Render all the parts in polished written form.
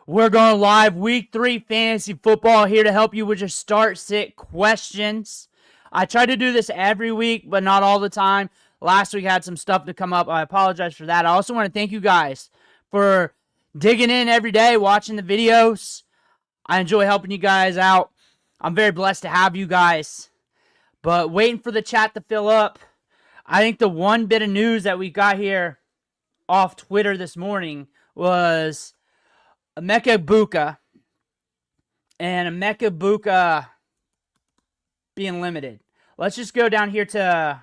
We're going live week 3 fantasy football here to help you with your start sit questions. I try to do this every week, but not all the time. Last week I had some stuff to come up. I apologize for that. I also want to thank you guys for digging in every day, watching the videos. I enjoy helping you guys out. I'm very blessed to have you guys. But waiting for the chat to fill up. I think the one bit of news that we got here off Twitter this morning was Emeka Egbuka and Emeka Egbuka being limited. Let's just go down here to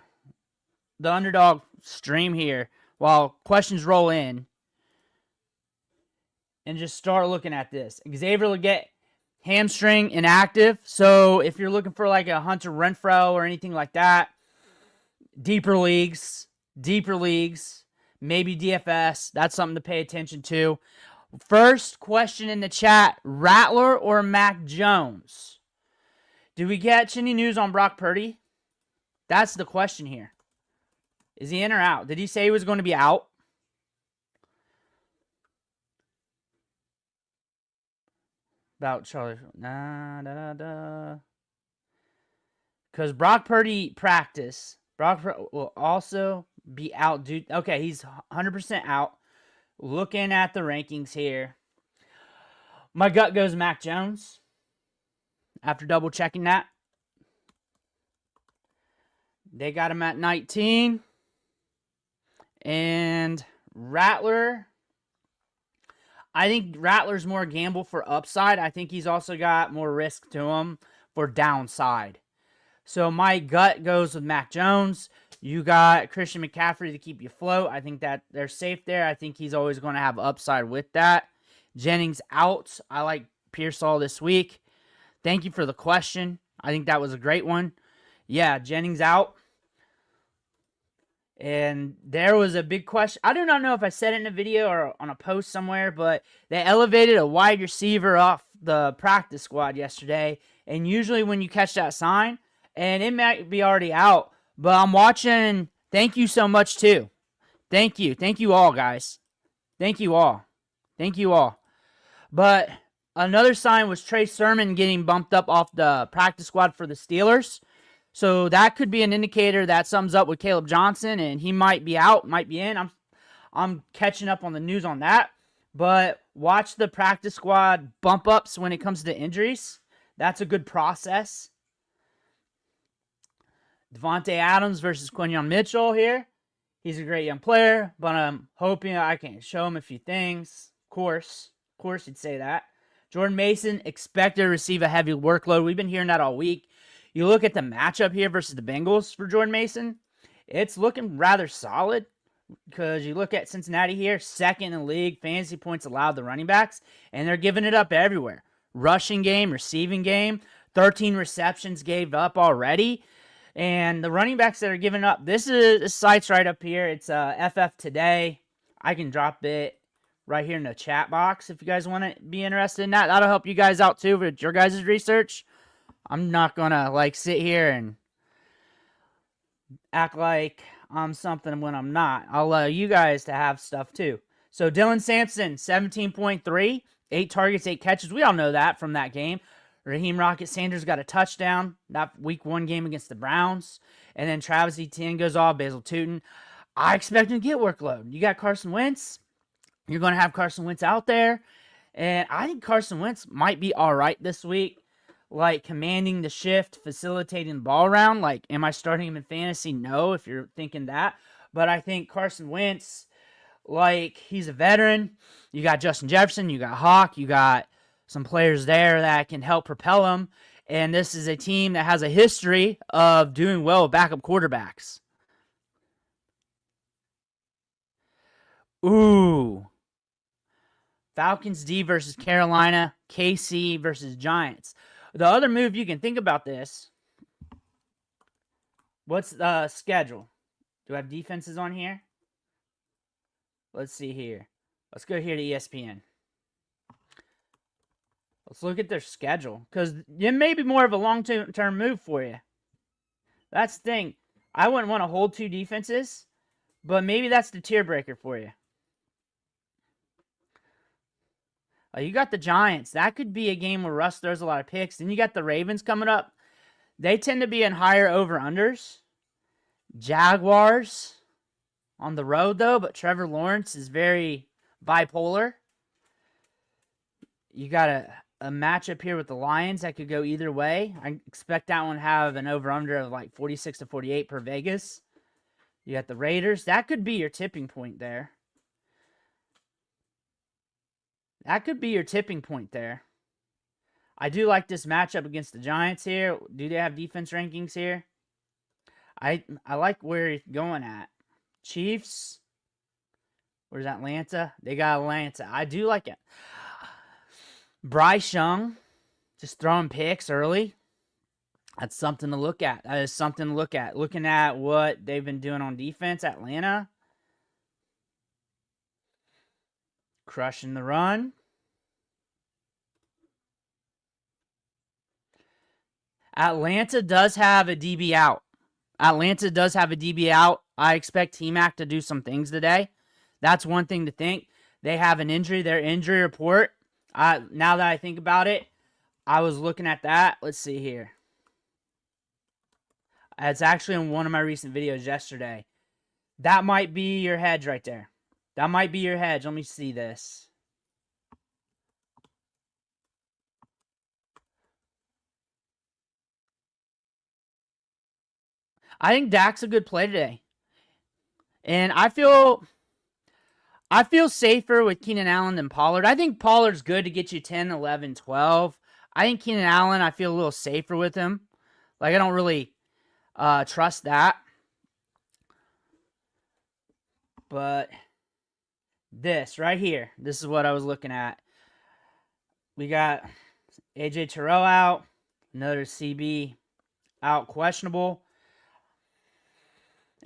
the underdog stream here while questions roll in and just start looking at this. Xavier will get hamstring inactive, so if you're looking for like a Hunter Renfrow or anything like that, deeper leagues, maybe DFS, that's something to pay attention to. First question in the chat, Rattler or Mac Jones? Do we get any news on Brock Purdy? That's the question here. Is he in or out? Did he say he was going to be out? About Charlie. Because Brock Purdy practice. Brock will also be out. Dude. Okay, he's 100% out. Looking at the rankings here, my gut goes Mac Jones. After double checking that, they got him at 19. And Rattler, I think Rattler's more gamble for upside. I think he's also got more risk to him for downside. So my gut goes with Mac Jones. You got Christian McCaffrey to keep you afloat. I think that they're safe there. I think he's always going to have upside with that. Jennings out. I like Pearsall this week. Thank you for the question. I think that was a great one. Yeah, Jennings out. And there was a big question. I do not know if I said it in a video or on a post somewhere, but they elevated a wide receiver off the practice squad yesterday. And usually when you catch that sign, and it might be already out, but I'm watching. Thank you so much, too. Thank you. Thank you all, guys. Thank you all. Thank you all. But another sign was Trey Sermon getting bumped up off the practice squad for the Steelers. So that could be an indicator that sums up with Caleb Johnson, and he might be out, might be in. I'm catching up on the news on that. But watch the practice squad bump ups when it comes to injuries. That's a good process. Devontae Adams versus Quinyon Mitchell here. He's a great young player, but I'm hoping I can show him a few things. Of course, you'd say that. Jordan Mason, expect to receive a heavy workload. We've been hearing that all week. You look at the matchup here versus the Bengals for Jordan Mason, it's looking rather solid because you look at Cincinnati here, second in the league, fantasy points allowed the running backs, and they're giving it up everywhere. Rushing game, receiving game, 13 receptions gave up already. And the running backs that are giving up, this site's right up here. It's FF Today. I can drop it right here in the chat box if you guys want to be interested in that. That'll help you guys out too with your guys' research. I'm not going to sit here and act like I'm something when I'm not. I'll allow you guys to have stuff too. So Dylan Sampson, 17.3, 8 targets, 8 catches. We all know that from that game. Raheem Rocket Sanders got a touchdown, that week 1 game against the Browns. And then Travis Etienne goes off, Basil Tootin. I expect him to get workload. You got Carson Wentz. You're going to have Carson Wentz out there. And I think Carson Wentz might be all right this week. Commanding the shift, facilitating the ball around. Am I starting him in fantasy? No, if you're thinking that. But I think Carson Wentz, he's a veteran. You got Justin Jefferson. You got Hawk. You got some players there that can help propel them. And this is a team that has a history of doing well with backup quarterbacks. Ooh. Falcons D versus Carolina. KC versus Giants. The other move you can think about this. What's the schedule? Do I have defenses on here? Let's see here. Let's go here to ESPN. Let's look at their schedule, because it may be more of a long-term move for you. That's the thing. I wouldn't want to hold 2 defenses, but maybe that's the tier breaker for you. You got the Giants. That could be a game where Russ throws a lot of picks. Then you got the Ravens coming up. They tend to be in higher over-unders. Jaguars on the road, though, but Trevor Lawrence is very bipolar. You got a matchup here with the Lions that could go either way. I expect that one to have an over-under of like 46 to 48 per Vegas. You got the Raiders. That could be your tipping point there. That could be your tipping point there. I do like this matchup against the Giants here. Do they have defense rankings here? I like where he's going at. Chiefs. Where's Atlanta? They got Atlanta. I do like it. Bryce Young, just throwing picks early. That's something to look at. That is something to look at. Looking at what they've been doing on defense, Atlanta. Crushing the run. Atlanta does have a DB out. Atlanta does have a DB out. I expect T-Mac to do some things today. That's one thing to think. They have an injury. Their injury report, now that I think about it, I was looking at that. Let's see here. It's actually in one of my recent videos yesterday. That might be your hedge right there. That might be your hedge. Let me see this. I think Dak's a good play today. And I feel safer with Keenan Allen than Pollard. I think Pollard's good to get you 10, 11, 12. I think Keenan Allen, I feel a little safer with him. Like, I don't really trust that. But this right here, this is what I was looking at. We got AJ Terrell out. Another CB out, questionable.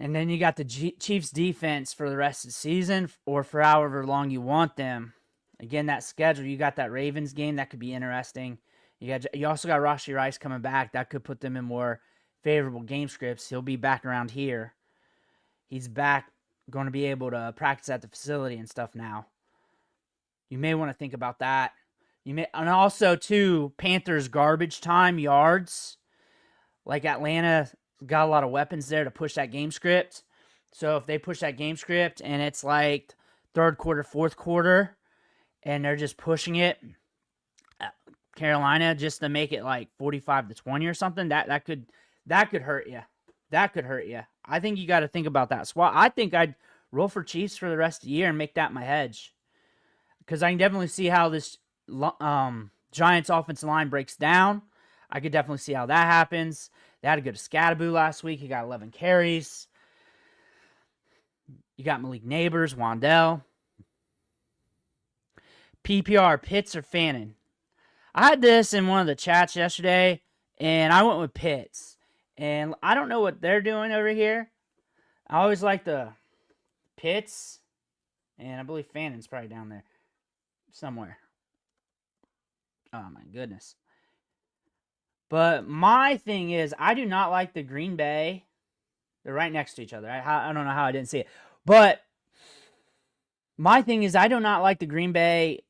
And then you got the Chiefs defense for the rest of the season or for however long you want them. Again, that schedule, you got that Ravens game. That could be interesting. You also got Rashee Rice coming back. That could put them in more favorable game scripts. He'll be back around here. He's back, going to be able to practice at the facility and stuff now. You may want to think about that. And also, too, Panthers garbage time yards. Like Atlanta got a lot of weapons there to push that game script. So if they push that game script and it's like third quarter, fourth quarter, and they're just pushing it, Carolina, just to make it like 45-20 or something, that could hurt you. That could hurt you. I think you got to think about that. So I think I'd roll for Chiefs for the rest of the year and make that my hedge, because I can definitely see how this Giants offensive line breaks down. I could definitely see how that happens. They had to go to Scattaboo last week. He got 11 carries. You got Malik Neighbors, Wandell. PPR, Pitts or Fannin? I had this in one of the chats yesterday, and I went with Pitts. And I don't know what they're doing over here. I always like the Pitts, and I believe Fannin's probably down there somewhere. Oh, my goodness. But my thing is, I do not like the Green Bay. They're right next to each other. I don't know how I didn't see it. But my thing is, I do not like the Green Bay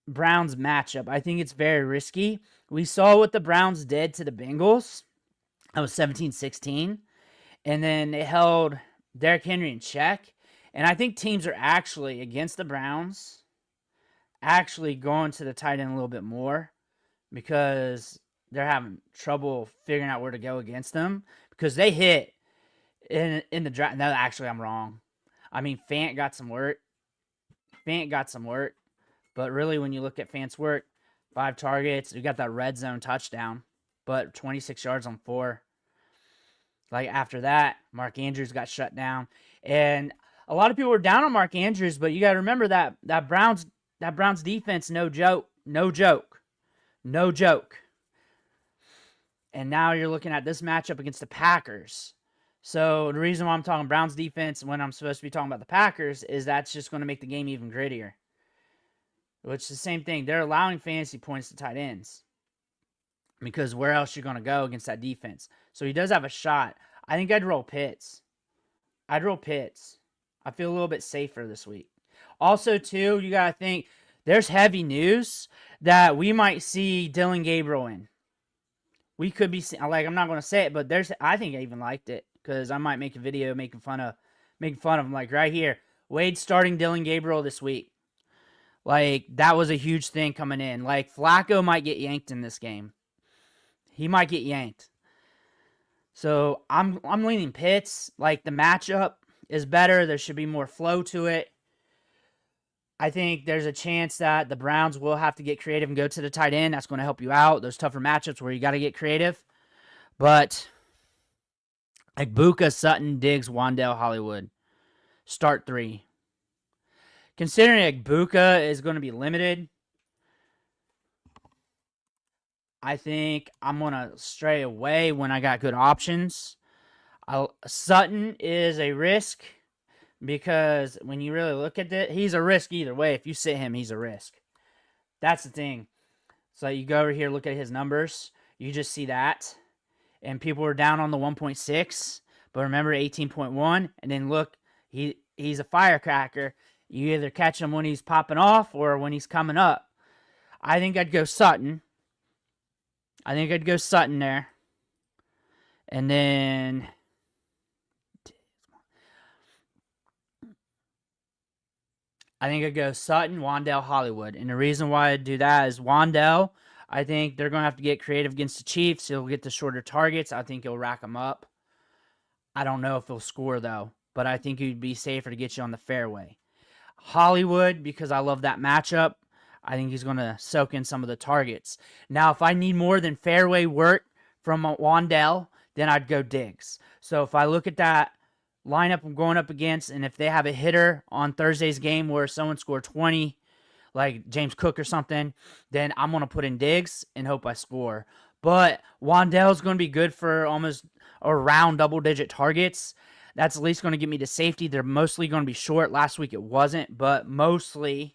Browns matchup. I think it's very risky. We saw what the Browns did to the Bengals. That was 17-16. And then it held Derrick Henry in check. And I think teams are actually, against the Browns, actually going to the tight end a little bit more, because they're having trouble figuring out where to go against them, because they hit in the draft. No, actually, I'm wrong. I mean, Fant got some work. But really, when you look at Fant's work, 5 targets. We got that red zone touchdown, but 26 yards on 4. Like, after that, Mark Andrews got shut down. And a lot of people were down on Mark Andrews, but you got to remember that Browns defense, no joke. And now you're looking at this matchup against the Packers. So the reason why I'm talking Browns defense when I'm supposed to be talking about the Packers is that's just going to make the game even grittier. Which is the same thing. They're allowing fantasy points to tight ends, because where else you're going to go against that defense? So he does have a shot. I think I'd roll Pitts. I feel a little bit safer this week. Also, too, you got to think there's heavy news that we might see Dylan Gabriel in. We could be like, I'm not going to say it, but I think I even liked it because I might make a video making fun of him. Like right here, Wade starting Dylan Gabriel this week. Like that was a huge thing coming in. Like Flacco might get yanked in this game. He might get yanked. So I'm leaning Pitts. Like the matchup is better. There should be more flow to it. I think there's a chance that the Browns will have to get creative and go to the tight end. That's going to help you out. Those tougher matchups where you got to get creative. But Egbuka, Sutton, Diggs, Wandale, Hollywood. Start 3. Considering Egbuka is going to be limited, I think I'm going to stray away when I got good options. Sutton is a risk. Because when you really look at it, he's a risk either way. If you sit him, he's a risk. That's the thing. So you go over here, look at his numbers. You just see that. And people were down on the 1.6. But remember 18.1. And then look, he's a firecracker. You either catch him when he's popping off or when he's coming up. I think I'd go Sutton. There. And then I think I'd go Sutton, Wandale, Hollywood. And the reason why I'd do that is Wandale, I think they're going to have to get creative against the Chiefs. He'll get the shorter targets. I think he'll rack them up. I don't know if he'll score, though. But I think he'd be safer to get you on the fairway. Hollywood, because I love that matchup, I think he's going to soak in some of the targets. Now, if I need more than fairway work from Wandale, then I'd go Diggs. So if I look at that lineup I'm going up against, and if they have a hitter on Thursday's game where someone scored 20, like James Cook or something, then I'm going to put in Diggs and hope I score. But Wandale's going to be good for almost around double-digit targets. That's at least going to get me to safety. They're mostly going to be short. Last week it wasn't, but mostly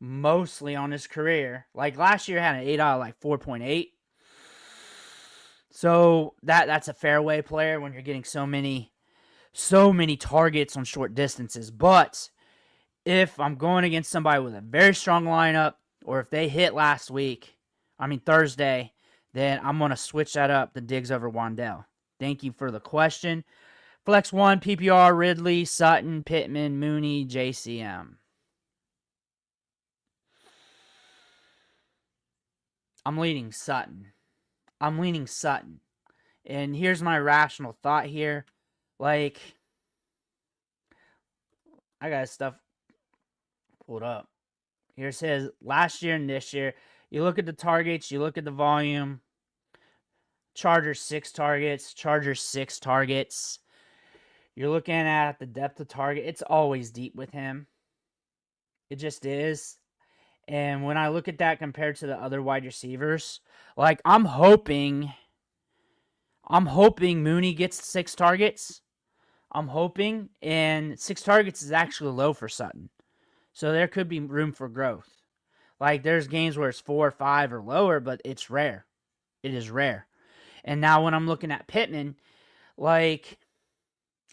on his career. Like last year had an 8 out of like 4.8. So that's a fairway player when you're getting so many targets on short distances. But if I'm going against somebody with a very strong lineup, or if they hit Thursday, then I'm going to switch that up to Diggs over Wandale. Thank you for the question. Flex 1, PPR, Ridley, Sutton, Pittman, Mooney, JCM. I'm leaning Sutton. And here's my rational thought here. Like, I got stuff pulled up. Here it says last year and this year. You look at the targets, you look at the volume. Chargers 6 targets. You're looking at the depth of target. It's always deep with him. It just is. And when I look at that compared to the other wide receivers, like I'm hoping Mooney gets 6 targets. And 6 targets is actually low for Sutton. So there could be room for growth. Like there's games where it's 4 or 5 or lower, but it's rare. It is rare. And now when I'm looking at Pittman, like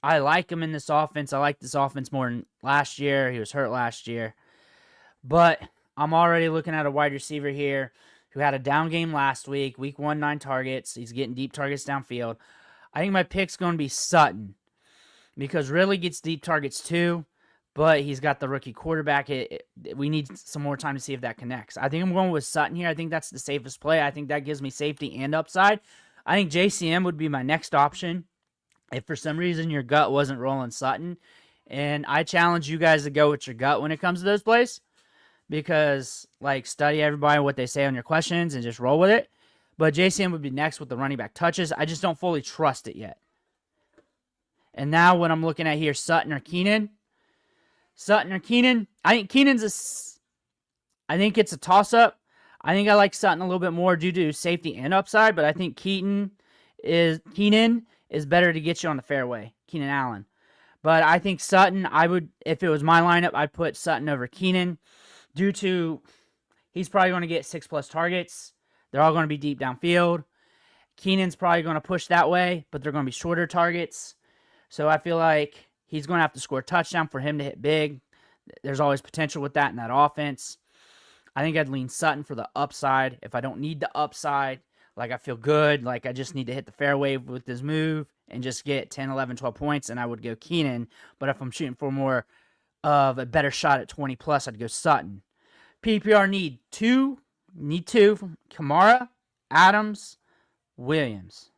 I like him in this offense. I like this offense more than last year. He was hurt last year. But I'm already looking at a wide receiver here who had a down game last week. Week 1, 9 targets. He's getting deep targets downfield. I think my pick's going to be Sutton because Ridley gets deep targets too, but he's got the rookie quarterback. We need some more time to see if that connects. I think I'm going with Sutton here. I think that's the safest play. I think that gives me safety and upside. I think JCM would be my next option if for some reason your gut wasn't rolling Sutton. And I challenge you guys to go with your gut when it comes to those plays. Because, like, study everybody, what they say on your questions, and just roll with it. But JCM would be next with the running back touches. I just don't fully trust it yet. And now what I'm looking at here, Sutton or Keenan. I think I think it's a toss-up. I think I like Sutton a little bit more due to safety and upside, but I think Keenan is better to get you on the fairway, Keenan Allen. But I think Sutton, if it was my lineup, I'd put Sutton over Keenan. Due to he's probably going to get 6+ targets. They're all going to be deep downfield. Keenan's probably going to push that way, but they're going to be shorter targets. So I feel like he's going to have to score a touchdown for him to hit big. There's always potential with that in that offense. I think I'd lean Sutton for the upside. If I don't need the upside, like I feel good, like I just need to hit the fairway with this move and just get 10, 11, 12 points, and I would go Keenan. But if I'm shooting for more of a better shot at 20 plus, I'd go Sutton. PPR need two from Kamara, Adams, Williams.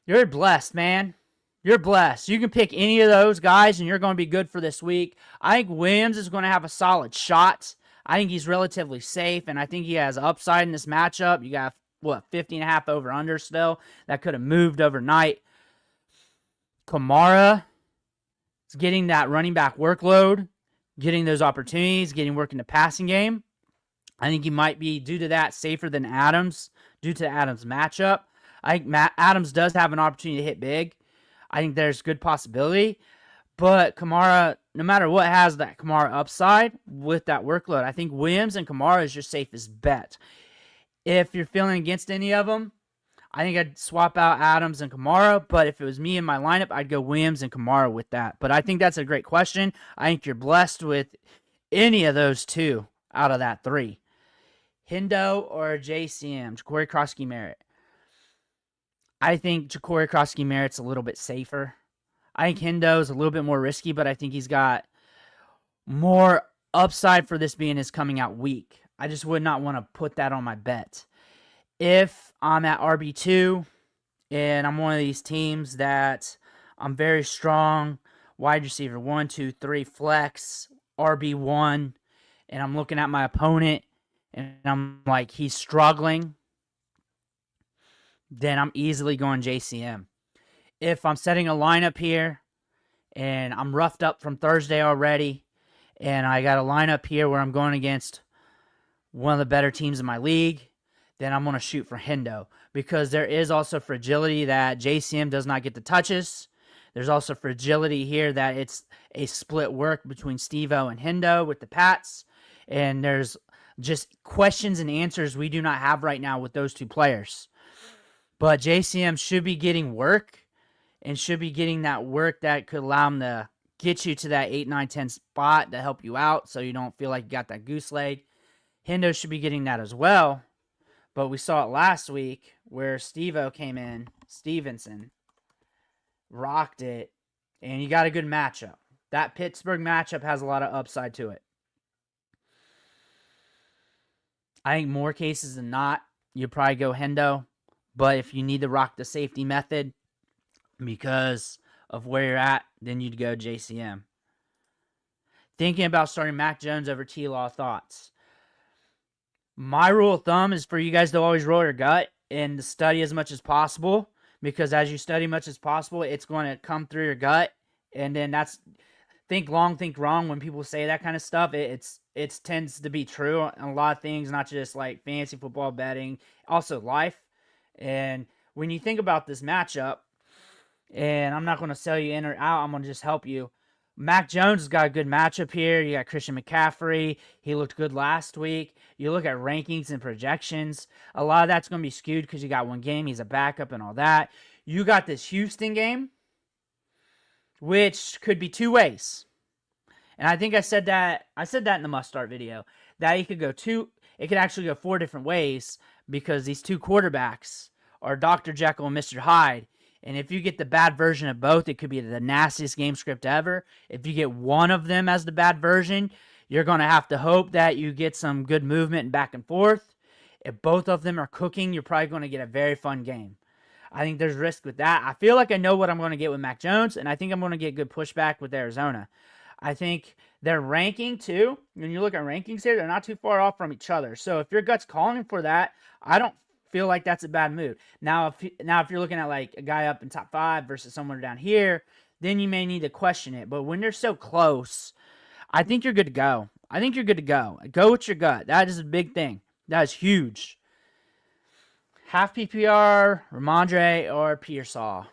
You're blessed, man. You're blessed. You can pick any of those guys, and you're going to be good for this week. I think Williams is going to have a solid shot. I think he's relatively safe, and I think he has upside in this matchup. You got, 50.5 over-under still. That could have moved overnight. Kamara is getting that running back workload, getting those opportunities, getting work in the passing game. I think he might be, due to that, safer than Adams, due to Adams' matchup. I think Adams does have an opportunity to hit big. I think there's good possibility. But Kamara, no matter what, has that Kamara upside with that workload. I think Williams and Kamara is your safest bet. If you're feeling against any of them, I think I'd swap out Adams and Kamara. But if it was me in my lineup, I'd go Williams and Kamara with that. But I think that's a great question. I think you're blessed with any of those two out of that three. Hendo or JCM, Ja'Cory Krosky Merritt. I think Ja'Cory Krosky Merritt's a little bit safer. I think Hendo's a little bit more risky, but I think he's got more upside for this being his coming out week. I just would not want to put that on my bet. If I'm at RB2 and I'm one of these teams that I'm very strong, wide receiver 1, 2, 3, flex, RB1, and I'm looking at my opponent and I'm like, he's struggling, then I'm easily going JCM. If I'm setting a lineup here and I'm roughed up from Thursday already and I got a lineup here where I'm going against one of the better teams in my league, then I'm going to shoot for Hendo, because there is also fragility that JCM does not get the touches. There's also fragility here that it's a split work between Steve-O and Hendo with the Pats, and there's just questions and answers we do not have right now with those two players. But JCM should be getting work and should be getting that work that could allow him to get you to that 8, 9, 10 spot to help you out so you don't feel like you got that goose leg. Hendo should be getting that as well. But we saw it last week where Steve-O came in, Stevenson, rocked it, and you got a good matchup. That Pittsburgh matchup has a lot of upside to it. I think more cases than not, you probably go Hendo. But if you need to rock the safety method because of where you're at, then you'd go JCM. Thinking about starting Mac Jones over T-Law, thoughts? My rule of thumb is for you guys to always roll your gut and to study as much as possible, because as you study much as possible, it's going to come through your gut. And then that's, think long, think wrong. When people say that kind of stuff, it tends to be true on a lot of things, not just like fantasy football betting, also life. And when you think about this matchup, and I'm not going to sell you in or out, I'm going to just help you. Mac Jones has got a good matchup here. You got Christian McCaffrey. He looked good last week. You look at rankings and projections. A lot of that's going to be skewed because you got one game. He's a backup and all that. You got this Houston game, which could be two ways. And I think I said that in the must start video, that it could actually go 4 different ways, because these two quarterbacks are Dr. Jekyll and Mr. Hyde. And if you get the bad version of both, it could be the nastiest game script ever. If you get one of them as the bad version, you're going to have to hope that you get some good movement and back and forth. If both of them are cooking, you're probably going to get a very fun game. I think there's risk with that. I feel like I know what I'm going to get with Mac Jones, and I think I'm going to get good pushback with Arizona. I think their ranking, too, when you look at rankings here, they're not too far off from each other. So if your gut's calling for that, I don't feel like that's a bad move. Now, if you're looking at like a guy up in top 5 versus someone down here, then you may need to question it. But when they're so close, I think you're good to go. Go with your gut. That is a big thing. That is huge. Half PPR, Ramondre, or Pearsall.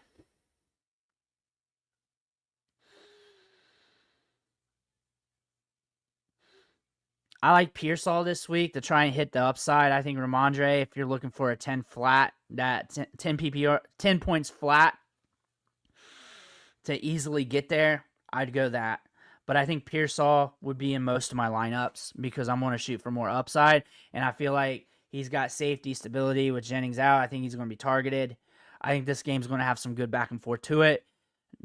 I like Pearsall this week to try and hit the upside. I think Ramondre, if you're looking for a 10 flat, that 10 PPR, 10 points flat to easily get there, I'd go that. But I think Pearsall would be in most of my lineups because I'm going to shoot for more upside. And I feel like he's got safety stability with Jennings out. I think he's going to be targeted. I think this game's going to have some good back and forth to it.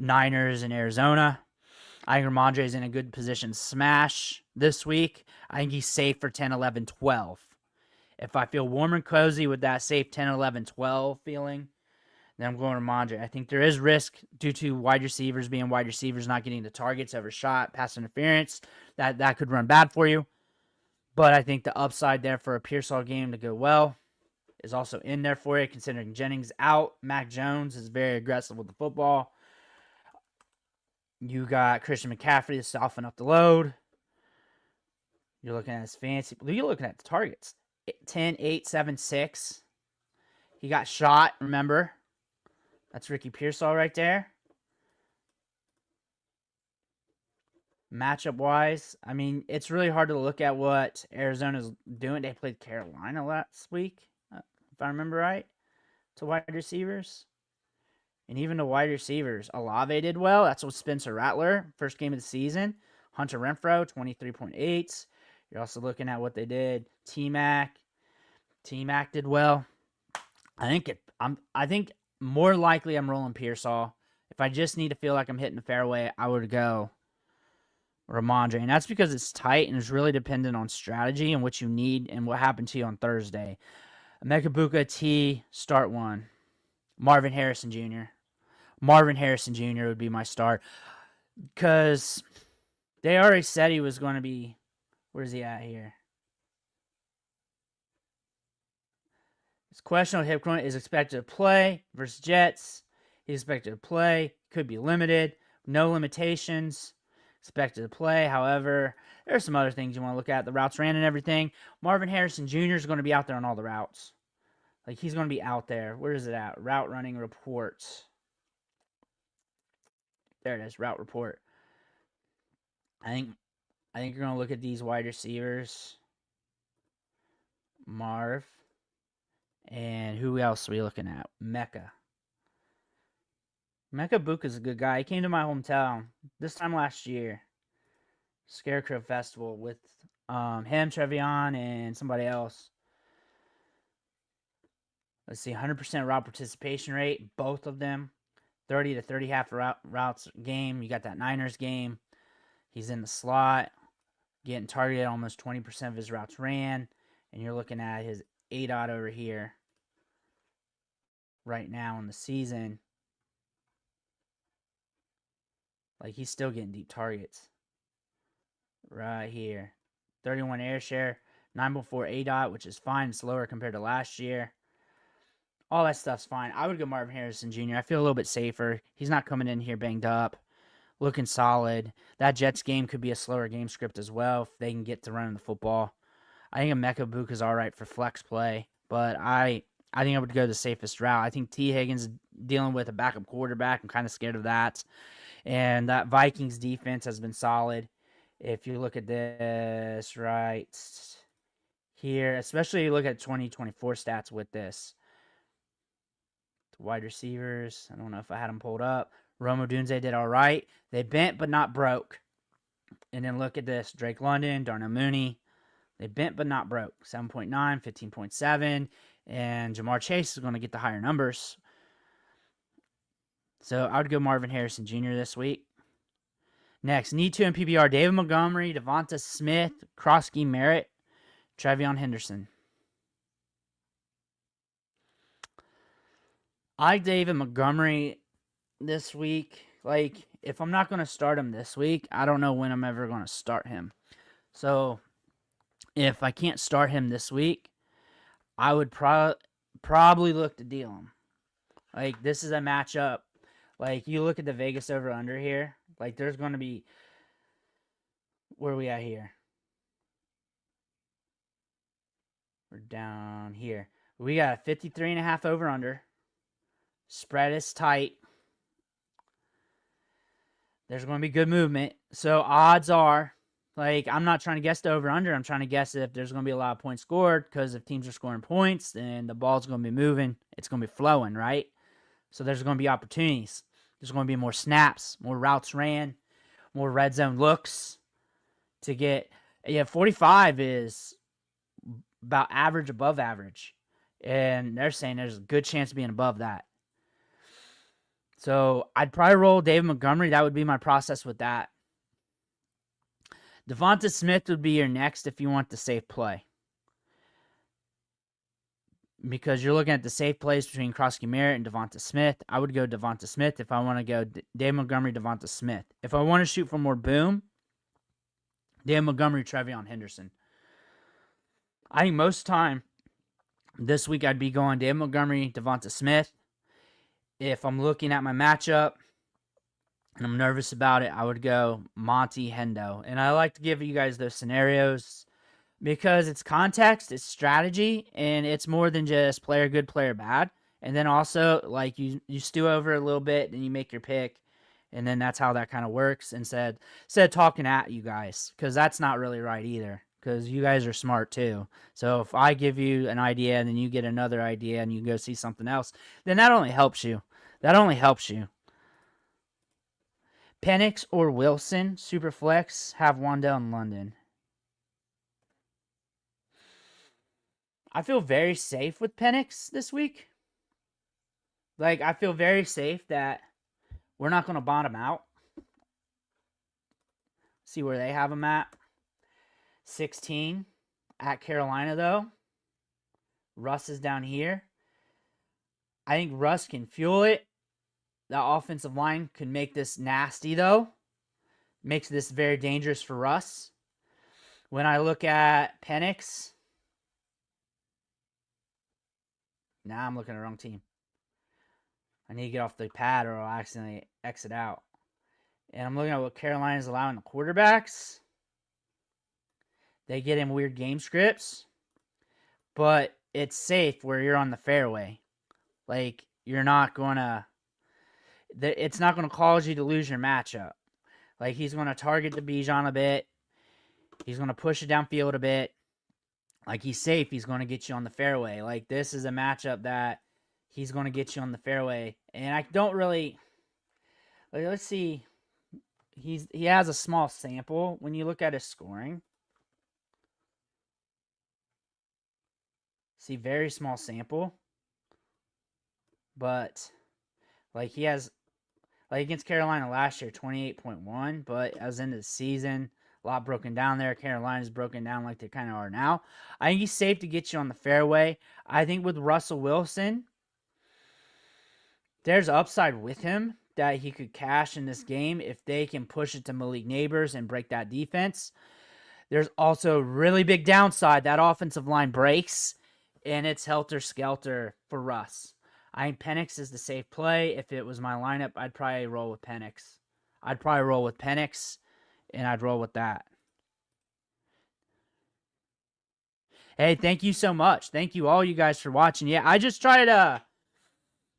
Niners and Arizona. I think Ramondre's in a good position to smash this week. I think he's safe for 10, 11, 12. If I feel warm and cozy with that safe 10, 11, 12 feeling, then I'm going Ramondre. I think there is risk due to wide receivers being wide receivers, not getting the targets, overshot, pass interference. That could run bad for you. But I think the upside there for a Pearsall game to go well is also in there for you, considering Jennings out. Mac Jones is very aggressive with the football. You got Christian McCaffrey to soften up the load. You're looking at his fancy. You're looking at the targets. 10, 8, 7, 6. He got shot, remember? That's Ricky Pearsall right there. Matchup-wise, I mean, it's really hard to look at what Arizona's doing. They played Carolina last week, if I remember right, to wide receivers. And even the wide receivers, Olave did well. That's what Spencer Rattler, first game of the season. Hunter Renfrow, 23.8. You're also looking at what they did. T-Mac did well. I think more likely I'm rolling Pearsall. If I just need to feel like I'm hitting the fairway, I would go Ramondre. And that's because it's tight and it's really dependent on strategy and what you need and what happened to you on Thursday. Emeka Egbuka, T, start one. Marvin Harrison Jr. Marvin Harrison Jr. would be my start. Because they already said he was going to be... Where's he at here? His questionable hip joint is expected to play versus Jets. He's expected to play. Could be limited. No limitations. Expected to play. However, there's some other things you want to look at. The routes ran and everything. Marvin Harrison Jr. is going to be out there on all the routes. Like, he's going to be out there. Where is it at? Route running reports. There it is. Route report. I think you're going to look at these wide receivers. Marv. And who else are we looking at? Emeka Egbuka is a good guy. He came to my hometown this time last year. Scarecrow Festival with him, Trevion, and somebody else. Let's see, 100% route participation rate, both of them. 30 to 30 half routes game. You got that Niners game. He's in the slot, getting targeted almost 20% of his routes ran. And you're looking at his ADOT over here right now in the season. Like, he's still getting deep targets. Right here. 31 air share, 9.4 ADOT, which is fine. It's lower compared to last year. All that stuff's fine. I would go Marvin Harrison Jr. I feel a little bit safer. He's not coming in here banged up. Looking solid. That Jets game could be a slower game script as well if they can get to running the football. I think Emeka Egbuka is all right for flex play, but I think I would go the safest route. I think T. Higgins is dealing with a backup quarterback. I'm kind of scared of that. And that Vikings defense has been solid. If you look at this right here, especially you look at 2024 stats with this. Wide receivers, I don't know if I had them pulled up. Rome Odunze did all right. They bent but not broke. And then look at this. Drake London, Darnell Mooney. They bent but not broke. 7.9, 15.7. And Jamar Chase is going to get the higher numbers. So I would go Marvin Harrison Jr. this week. Next, need to in PPR, David Montgomery, Devonta Smith, Krosky Merritt, Trevion Henderson. I like David Montgomery this week. Like, if I'm not going to start him this week, I don't know when I'm ever going to start him. So, if I can't start him this week, I would probably look to deal him. Like, this is a matchup. Like, you look at the Vegas over-under here. Like, there's going to be... Where are we at here? We're down here. We got a 53.5 over-under. Spread is tight. There's going to be good movement. So, odds are... Like, I'm not trying to guess the over-under. I'm trying to guess if there's going to be a lot of points scored. Because if teams are scoring points, then the ball's going to be moving. It's going to be flowing, right? So, there's going to be opportunities. There's going to be more snaps, more routes ran, more red zone looks to get. Yeah, 45 is about average, above average. And they're saying there's a good chance of being above that. So I'd probably roll David Montgomery. That would be my process with that. Devonta Smith would be your next if you want the safe play. Because you're looking at the safe plays between Krosky Merritt and Devonta Smith. I would go Devonta Smith if I want to go David Montgomery, Devonta Smith. If I want to shoot for more boom, David Montgomery, Trevion Henderson. I think most of the time this week I'd be going David Montgomery, Devonta Smith. If I'm looking at my matchup and I'm nervous about it, I would go Monty Hendo. And I like to give you guys those scenarios because it's context, it's strategy, and it's more than just player good, player bad. And then also, like, you stew over it a little bit, and you make your pick, and then that's how that kind of works instead of talking at you guys, because that's not really right either, because you guys are smart too. So if I give you an idea, and then you get another idea, and you go see something else, then that only helps you. That only helps you. Penix or Wilson, Superflex, have Wandell in London. I feel very safe with Penix this week. Like, I feel very safe that we're not going to bottom out. See where they have him at. 16 at Carolina, though. Russ is down here. I think Russ can fuel it. The offensive line could make this nasty, though. Makes this very dangerous for Russ. When I look at Penix, now I'm looking at the wrong team. I need to get off the pad or I'll accidentally exit out. And I'm looking at what Carolina's allowing the quarterbacks. They get in weird game scripts. But it's safe where you're on the fairway. Like, you're not going to... It's not going to cause you to lose your matchup. Like, he's going to target the Bijan a bit. He's going to push it downfield a bit. Like, he's safe. He's going to get you on the fairway. Like, this is a matchup that he's going to get you on the fairway. And I don't really... Like, let's see. He has a small sample when you look at his scoring. See, very small sample. But, like, he has... Like, against Carolina last year, 28.1. But as into the season... A lot broken down there. Carolina's broken down like they kind of are now. I think he's safe to get you on the fairway. I think with Russell Wilson, there's upside with him that he could cash in this game if they can push it to Malik Neighbors and break that defense. There's also really big downside. That offensive line breaks, and it's helter-skelter for Russ. I think Penix is the safe play. If it was my lineup, I'd probably roll with Penix. And I'd roll with that. Hey, thank you so much. Thank you all you guys for watching. Yeah, I just try to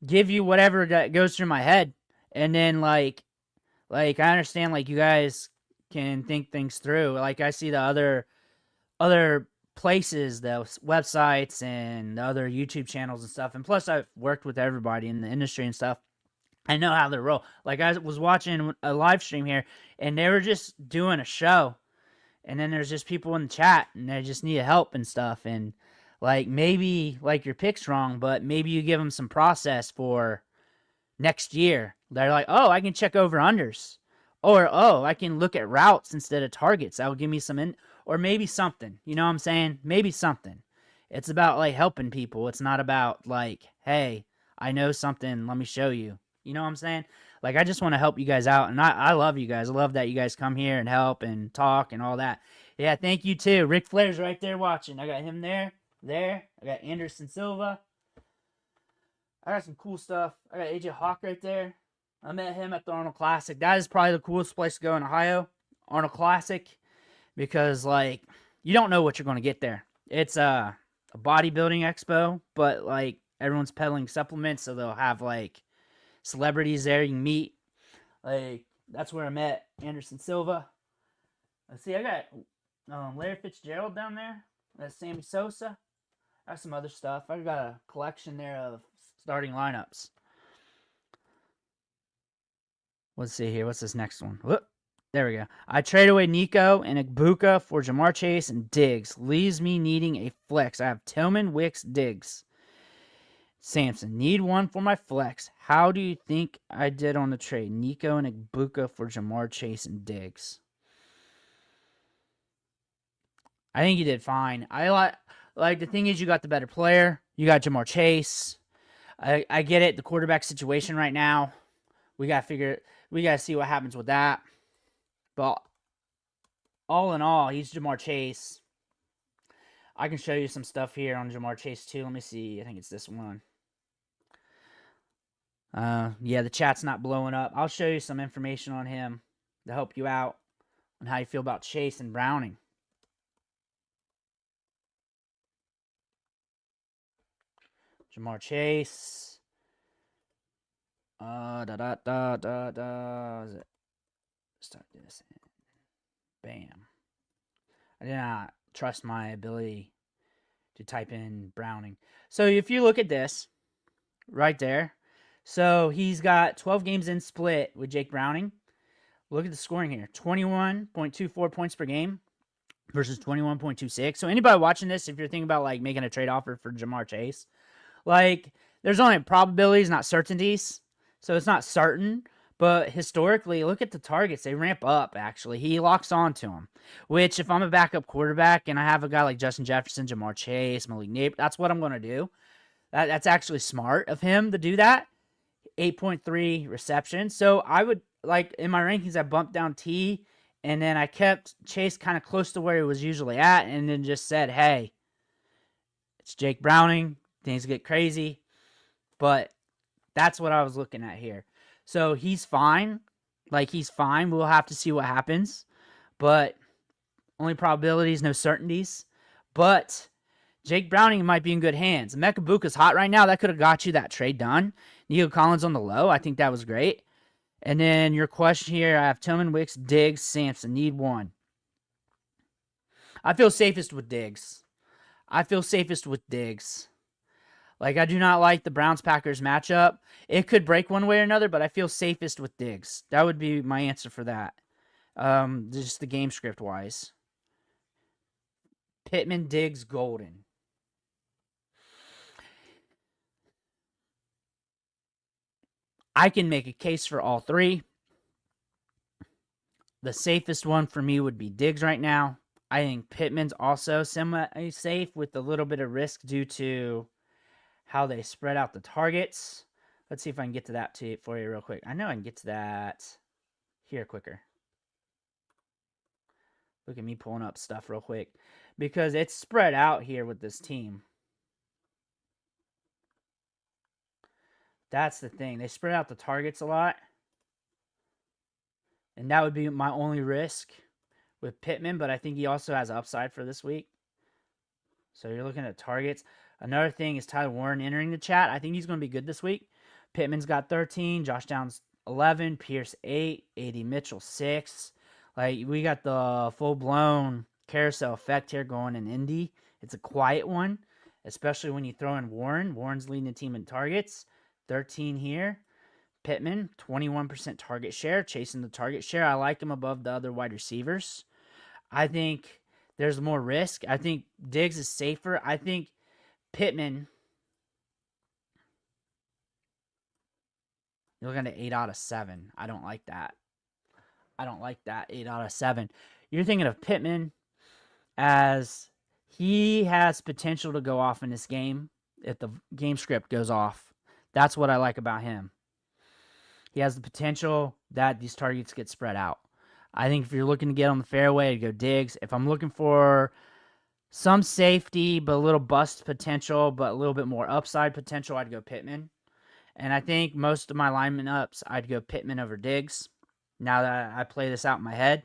give you whatever that goes through my head. And then, like I understand, like, you guys can think things through. Like, I see the other places, the websites and the other YouTube channels and stuff. And plus, I've worked with everybody in the industry and stuff. I know how they roll. Like, I was watching a live stream here, and they were just doing a show. And then there's just people in the chat, and they just need help and stuff. And, like, maybe, like, your pick's wrong, but maybe you give them some process for next year. They're like, oh, I can check over-unders. Or, oh, I can look at routes instead of targets. That will give me some or maybe something. You know what I'm saying? Maybe something. It's about, like, helping people. It's not about, like, hey, I know something. Let me show you. You know what I'm saying? Like, I just want to help you guys out, and I love you guys. I love that you guys come here and help and talk and all that. Yeah, thank you, too. Ric Flair's right there watching. I got him there. I got Anderson Silva. I got some cool stuff. I got AJ Hawk right there. I met him at the Arnold Classic. That is probably the coolest place to go in Ohio, Arnold Classic, because, like, you don't know what you're going to get there. It's a bodybuilding expo, but, like, everyone's peddling supplements, so they'll have, like, celebrities there you can meet. Like, that's where I met Anderson Silva. Let's see, I got Larry Fitzgerald down there. That's Sammy Sosa. I got some other stuff. I got a collection there of starting lineups. Let's see here. What's this next one? Whoop. There we go. I trade away Nico and Egbuka for Jamar Chase and Diggs. Leaves me needing a flex. I have Tillman, Wicks, Diggs. Sampson, need one for my flex. How do you think I did on the trade? Nico and Egbuka for Jamar Chase and Diggs. I think you did fine. I like the thing is you got the better player. You got Jamar Chase. I get it. The quarterback situation right now. We got to see what happens with that. But all in all, he's Jamar Chase. I can show you some stuff here on Jamar Chase too. Let me see. I think it's this one. Yeah, the chat's not blowing up. I'll show you some information on him to help you out on how you feel about Chase and Browning. Jamar Chase. Is it? Start this. Bam. I did not trust my ability to type in Browning. So if you look at this right there, so he's got 12 games in split with Jake Browning. Look at the scoring here. 21.24 points per game versus 21.26. So anybody watching this, if you're thinking about like making a trade offer for Jamar Chase, like there's only probabilities, not certainties. So it's not certain. But historically, look at the targets. They ramp up, actually. He locks on to them. Which, if I'm a backup quarterback and I have a guy like Justin Jefferson, Jamar Chase, Malik Neighbor, that's what I'm going to do. That's actually smart of him to do that. 8.3 receptions. So I would, like, in my rankings, I bumped down T, and then I kept Chase kind of close to where he was usually at, and then just said, hey, it's Jake Browning. Things get crazy. But that's what I was looking at here. So he's fine. Like, he's fine. We'll have to see what happens. But only probabilities, no certainties. But Jake Browning might be in good hands. Emeka Egbuka's hot right now. That could have got you that trade done. Nico Collins on the low. I think that was great. And then your question here, I have Tillman, Wicks, Diggs, Sampson. Need one. I feel safest with Diggs. Like, I do not like the Browns-Packers matchup. It could break one way or another, but I feel safest with Diggs. That would be my answer for that. Just the game script-wise. Pittman, Diggs, Golden. I can make a case for all three. The safest one for me would be Diggs right now. I think Pittman's also semi-safe with a little bit of risk due to how they spread out the targets. Let's see if I can get to that for you real quick. I know I can get to that here quicker. Look at me pulling up stuff real quick. Because it's spread out here with this team. That's the thing. They spread out the targets a lot. And that would be my only risk with Pittman. But I think he also has upside for this week. So you're looking at targets. Another thing is Tyler Warren entering the chat. I think he's going to be good this week. Pittman's got 13. Josh Downs 11. Pierce 8. A.D. Mitchell 6. Like, we got the full-blown carousel effect here going in Indy. It's a quiet one, especially when you throw in Warren. Warren's leading the team in targets. 13 here. Pittman, 21% target share, chasing the target share. I like him above the other wide receivers. I think there's more risk. I think Diggs is safer. I think Pittman, you're looking at 8 out of 7. I don't like that. 8 out of 7. You're thinking of Pittman as he has potential to go off in this game if the game script goes off. That's what I like about him. He has the potential that these targets get spread out. I think if you're looking to get on the fairway, I'd go Diggs. If I'm looking for some safety, but a little bust potential, but a little bit more upside potential, I'd go Pittman. And I think most of my lineman ups, I'd go Pittman over Diggs. Now that I play this out in my head.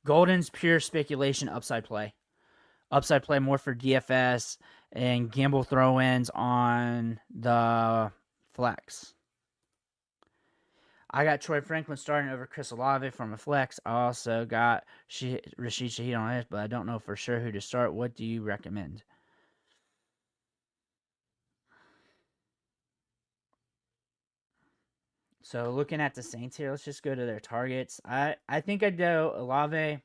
Golden's pure speculation upside play. Upside play more for DFS and gamble throw-ins on the flex. I got Troy Franklin starting over Chris Olave from a flex. I also got Rashid Shaheed on it, but I don't know for sure who to start. What do you recommend? So looking at the Saints here, let's just go to their targets. I think I'd go Olave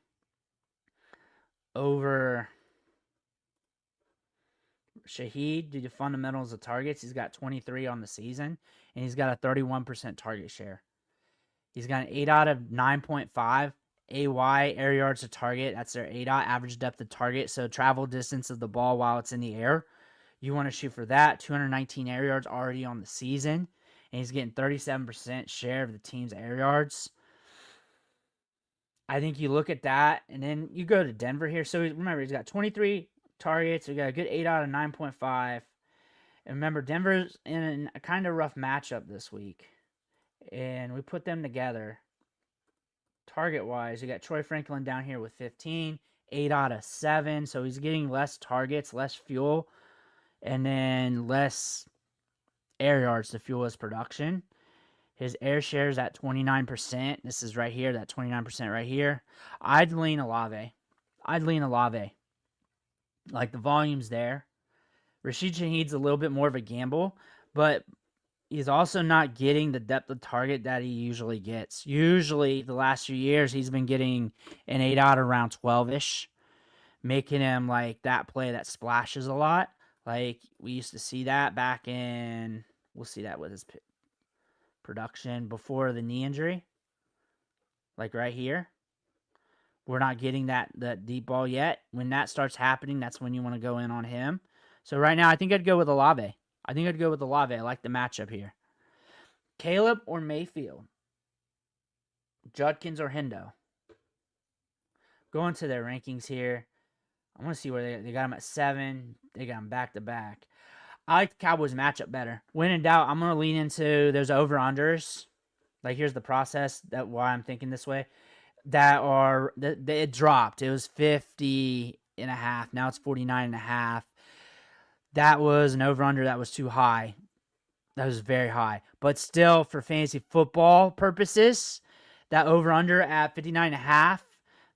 over Shaheed due to fundamentals of targets. He's got 23 on the season, and he's got a 31% target share. He's got an 8 out of 9.5 AY, air yards to target. That's their ADOT, average depth of target. So travel distance of the ball while it's in the air. You want to shoot for that. 219 air yards already on the season. And he's getting 37% share of the team's air yards. I think you look at that, and then you go to Denver here. So remember, he's got 23 targets. We got a good 8 out of 9.5. And remember, Denver's in a kind of rough matchup this week. And we put them together. Target-wise, you got Troy Franklin down here with 15. 8 out of 7. So he's getting less targets, less fuel, and then less air yards to fuel his production. His air share is at 29%. This is right here, that 29% right here. I'd lean Olave. Like, the volume's there. Rashid Shaheed's a little bit more of a gamble, but he's also not getting the depth of target that he usually gets. Usually, the last few years, he's been getting an 8 out around 12-ish, making him like that play that splashes a lot. Like, we used to see that back in, we'll see that with his production before the knee injury. Like right here. We're not getting that deep ball yet. When that starts happening, that's when you want to go in on him. So right now, I think I'd go with Olave. I like the matchup here. Caleb or Mayfield? Judkins or Hendo? Going to their rankings here. I want to see where they got him at 7. They got him back-to-back. I like the Cowboys matchup better. When in doubt, I'm going to lean into those over-unders. Like, here's the process, that why I'm thinking this way. It dropped. It was 50.5. Now it's 49.5. That was an over-under that was too high. That was very high. But still, for fantasy football purposes, that over-under at 59.5,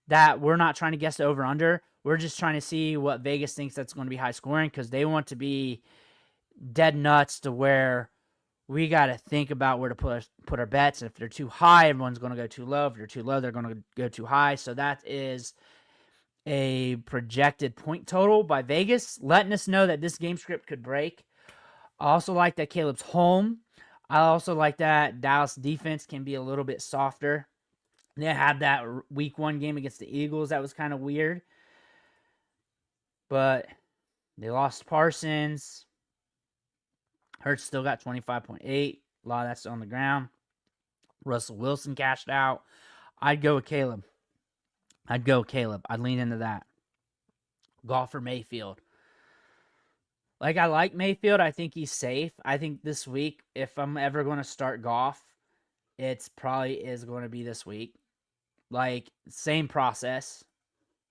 that we're not trying to guess the over-under. We're just trying to see what Vegas thinks that's going to be high scoring, because they want to be dead nuts to where we got to think about where to put our bets. If they're too high, everyone's going to go too low. If they're too low, they're going to go too high. So that is a projected point total by Vegas, letting us know that this game script could break. I also like that Caleb's home. I also like that Dallas defense can be a little bit softer. They had that week 1 game against the Eagles. That was kind of weird. But they lost Parsons. Hurts still got 25.8. A lot of that's on the ground. Russell Wilson cashed out. I'd go with Caleb. I'd lean into that. Goff or Mayfield. Like, I like Mayfield. I think he's safe. I think this week, if I'm ever going to start Goff, it's probably is going to be this week. Like, same process.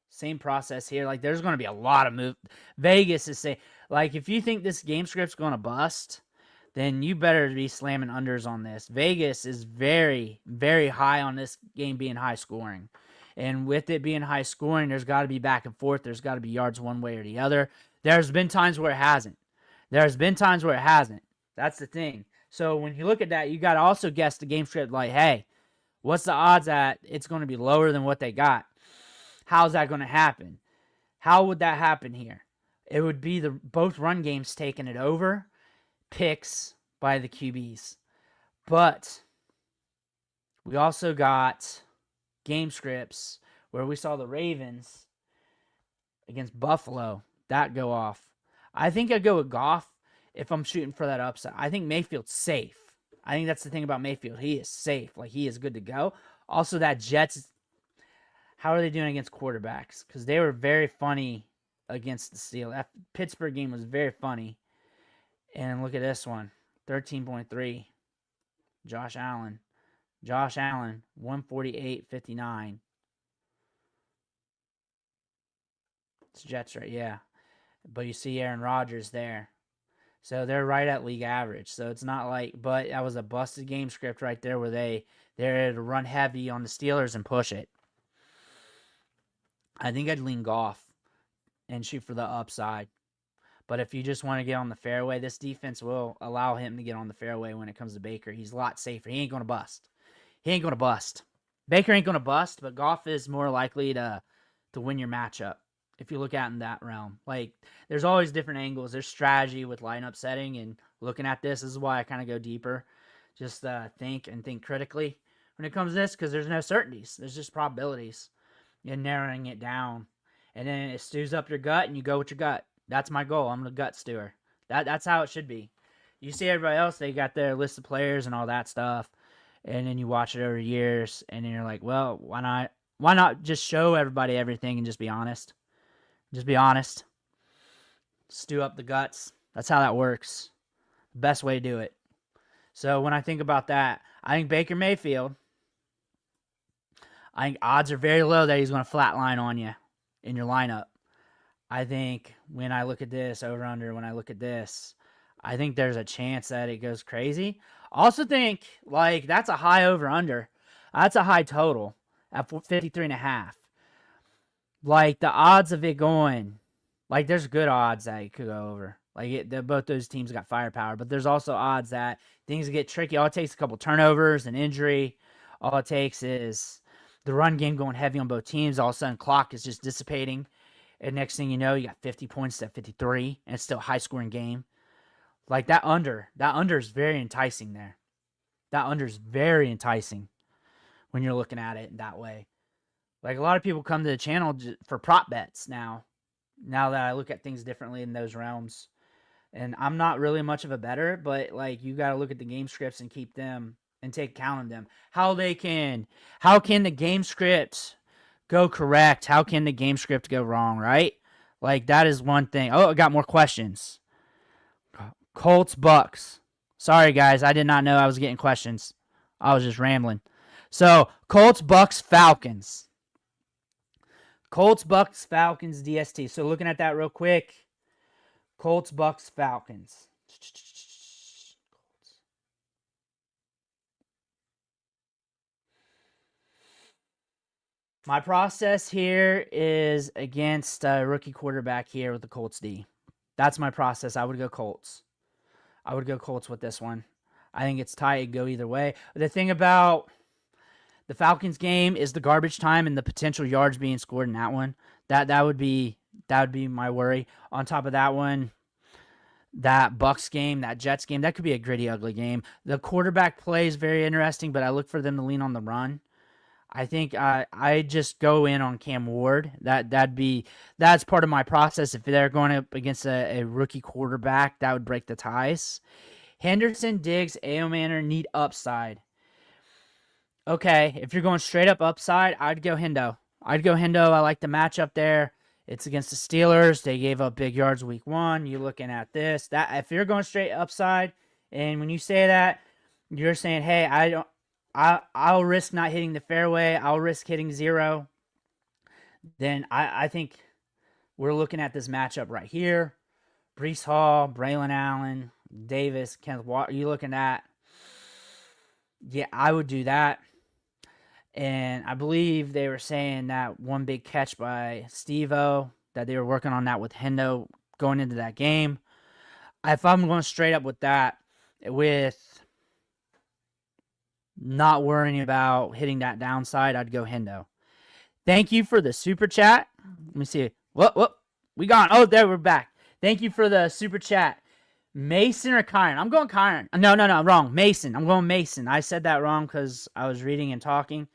Same process here. Like, there's going to be a lot of move. Vegas is saying, like, if you think this game script's going to bust, then you better be slamming unders on this. Vegas is very, very high on this game being high scoring. And with it being high scoring, there's got to be back and forth. There's got to be yards one way or the other. There's been times where it hasn't. That's the thing. So when you look at that, you got to also guess the game script like, hey, what's the odds that it's going to be lower than what they got? How's that going to happen? How would that happen here? It would be both run games taking it over, picks by the QBs. But we also got game scripts where we saw the Ravens against Buffalo that go off. I think I'd go with Goff if I'm shooting for that upside. I think Mayfield's safe. I think that's the thing about Mayfield. He is safe. Like, he is good to go. Also, that Jets, how are they doing against quarterbacks? Because they were very funny against the Steelers. That Pittsburgh game was very funny. And look at this one. 13.3. Josh Allen, 148.59. It's Jets, right? Yeah. But you see Aaron Rodgers there. So they're right at league average. So it's not like, but that was a busted game script right there where they're to run heavy on the Steelers and push it. I think I'd lean Goff and shoot for the upside. But if you just want to get on the fairway, this defense will allow him to get on the fairway when it comes to Baker. He's a lot safer. He ain't going to bust. He ain't going to bust. Baker ain't going to bust, but Goff is more likely to win your matchup if you look at it in that realm. Like, there's always different angles. There's strategy with lineup setting and looking at this. This is why I kind of go deeper. Just think critically when it comes to this, because there's no certainties. There's just probabilities and narrowing it down. And then it stews up your gut, and you go with your gut. That's my goal. I'm the gut stewer. That's how it should be. You see everybody else, they got their list of players and all that stuff, and then you watch it over years, and then you're like, well, why not? Why not just show everybody everything and just be honest? Just be honest. Stew up the guts. That's how that works. Best way to do it. So when I think about that, I think Baker Mayfield, I think odds are very low that he's going to flatline on you in your lineup. I think when I look at this, over-under, when I look at this, I think there's a chance that it goes crazy. Also think, like, that's a high over-under. That's a high total at 53.5. Like, the odds of it going, like, there's good odds that it could go over. Like, both those teams got firepower, but there's also odds that things get tricky. All it takes is a couple turnovers, an injury. All it takes is the run game going heavy on both teams. All of a sudden, clock is just dissipating. And next thing you know, you got 50 points at 53, and it's still a high-scoring game. Like, that under is very enticing there. That under is very enticing when you're looking at it that way. Like, a lot of people come to the channel for prop bets now that I look at things differently in those realms. And I'm not really much of a bettor, but, like, you got to look at the game scripts and keep them and take count of them. How can the game scripts go correct? How can the game script go wrong, right? Like, that is one thing. Oh, I got more questions. Colts, Bucks. Sorry, guys. I did not know I was getting questions. I was just rambling. So, Colts, Bucks, Falcons. Colts, Bucks, Falcons, DST. So, looking at that real quick. Colts, Bucks, Falcons. My process here is against a rookie quarterback here with the Colts D. That's my process. I would go Colts. I would go Colts with this one. I think it's tight. It'd go either way. The thing about the Falcons game is the garbage time and the potential yards being scored in that one. That would be my worry. On top of that one, that Bucks game, that Jets game, that could be a gritty, ugly game. The quarterback play is very interesting, but I look for them to lean on the run. I think I just go in on Cam Ward. That's part of my process. If they're going up against a rookie quarterback, that would break the ties. Henderson, Diggs, Manor need upside. Okay, if you're going straight up upside, I'd go Hendo. I like the matchup there. It's against the Steelers. They gave up big yards week 1. You're looking at this. That if you're going straight upside, and when you say that, you're saying, hey, I'll risk not hitting the fairway. I'll risk hitting 0. Then I think we're looking at this matchup right here. Breece Hall, Braylon Allen, Davis, Kenneth Walker. You're looking at, yeah, I would do that. And I believe they were saying that one big catch by Steve-O, that they were working on that with Hendo going into that game. If I'm going straight up with that, with not worrying about hitting that downside, I'd go Hendo. Thank you for the super chat. Let me see. Whoop. We gone. Oh, there, we're back. Thank you for the super chat. Mason or Kyron? I'm going Kyron. No, wrong. Mason. I'm going Mason. I said that wrong because I was reading and talking.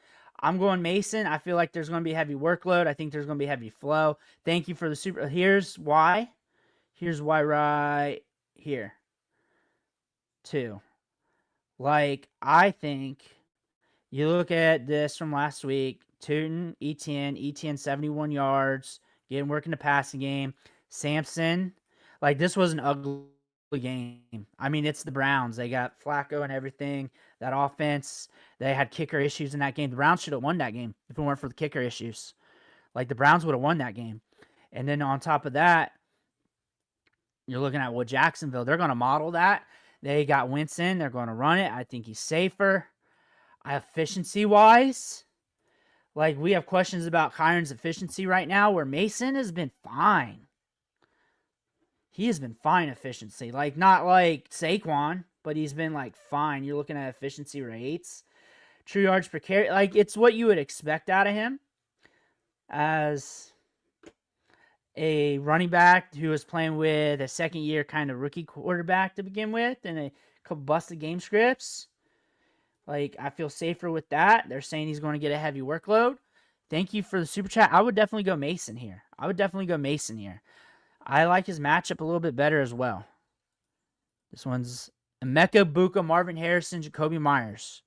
I'm going Mason. I feel like there's going to be heavy workload. I think there's going to be heavy flow. Thank you for the super. Here's why. Right here. 2. Like, I think you look at this from last week. Tootin, ETN 71 yards, working the passing game. Sampson, like, this was an ugly game. I mean, it's the Browns. They got Flacco and everything. That offense, they had kicker issues in that game. The Browns should have won that game if it weren't for the kicker issues. Like, the Browns would have won that game. And then on top of that, you're looking at Jacksonville. They're going to model that. They got Winston. They're going to run it. I think he's safer. Efficiency-wise, like, we have questions about Kyron's efficiency right now, where Mason has been fine. he has been fine efficiency. Like, not like Saquon, but he's been, like, fine. You're looking at efficiency rates. True yards per carry. Like, it's what you would expect out of him as a running back who was playing with a second-year kind of rookie quarterback to begin with and a couple busted game scripts. Like, I feel safer with that. They're saying he's going to get a heavy workload. Thank you for the super chat. I would definitely go Mason here. I like his matchup a little bit better as well. This one's Emeka Egbuka, Marvin Harrison, Jacoby Myers.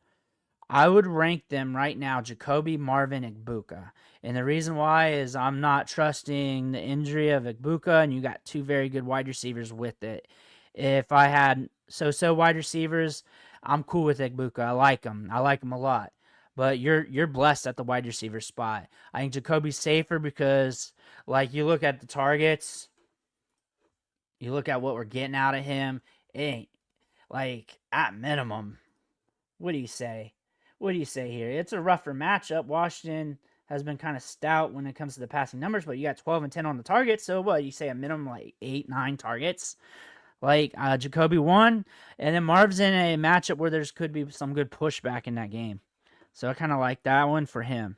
I would rank them right now, Jacoby, Marvin, Egbuka. And the reason why is I'm not trusting the injury of Egbuka, and you got two very good wide receivers with it. If I had so-so wide receivers, I'm cool with Egbuka. I like him a lot. But you're blessed at the wide receiver spot. I think Jacoby's safer because, like, you look at the targets, you look at what we're getting out of him, it ain't, like, at minimum, what do you say? What do you say here? It's a rougher matchup. Washington has been kind of stout when it comes to the passing numbers, but you got 12 and 10 on the target. So what, you say a minimum like 8, 9 targets? Like Jacoby 1, and then Marv's in a matchup where there's could be some good pushback in that game. So I kind of like that one for him.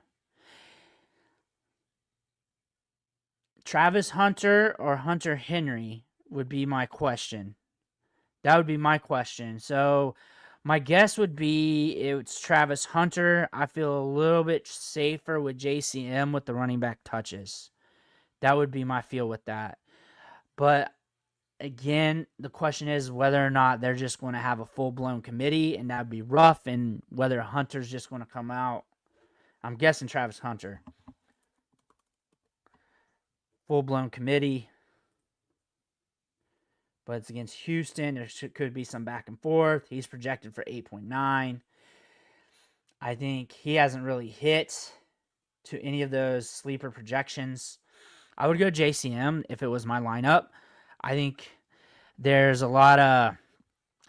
Travis Hunter or Hunter Henry would be my question. That would be my question. So my guess would be it's Travis Hunter. I feel a little bit safer with JCM with the running back touches. That would be my feel with that. But again, the question is whether or not they're just going to have a full-blown committee, and that would be rough, and whether Hunter's just going to come out. I'm guessing Travis Hunter. Full-blown committee. But it's against Houston. There could be some back and forth. He's projected for 8.9. I think he hasn't really hit to any of those sleeper projections. I would go JCM if it was my lineup. I think there's a lot of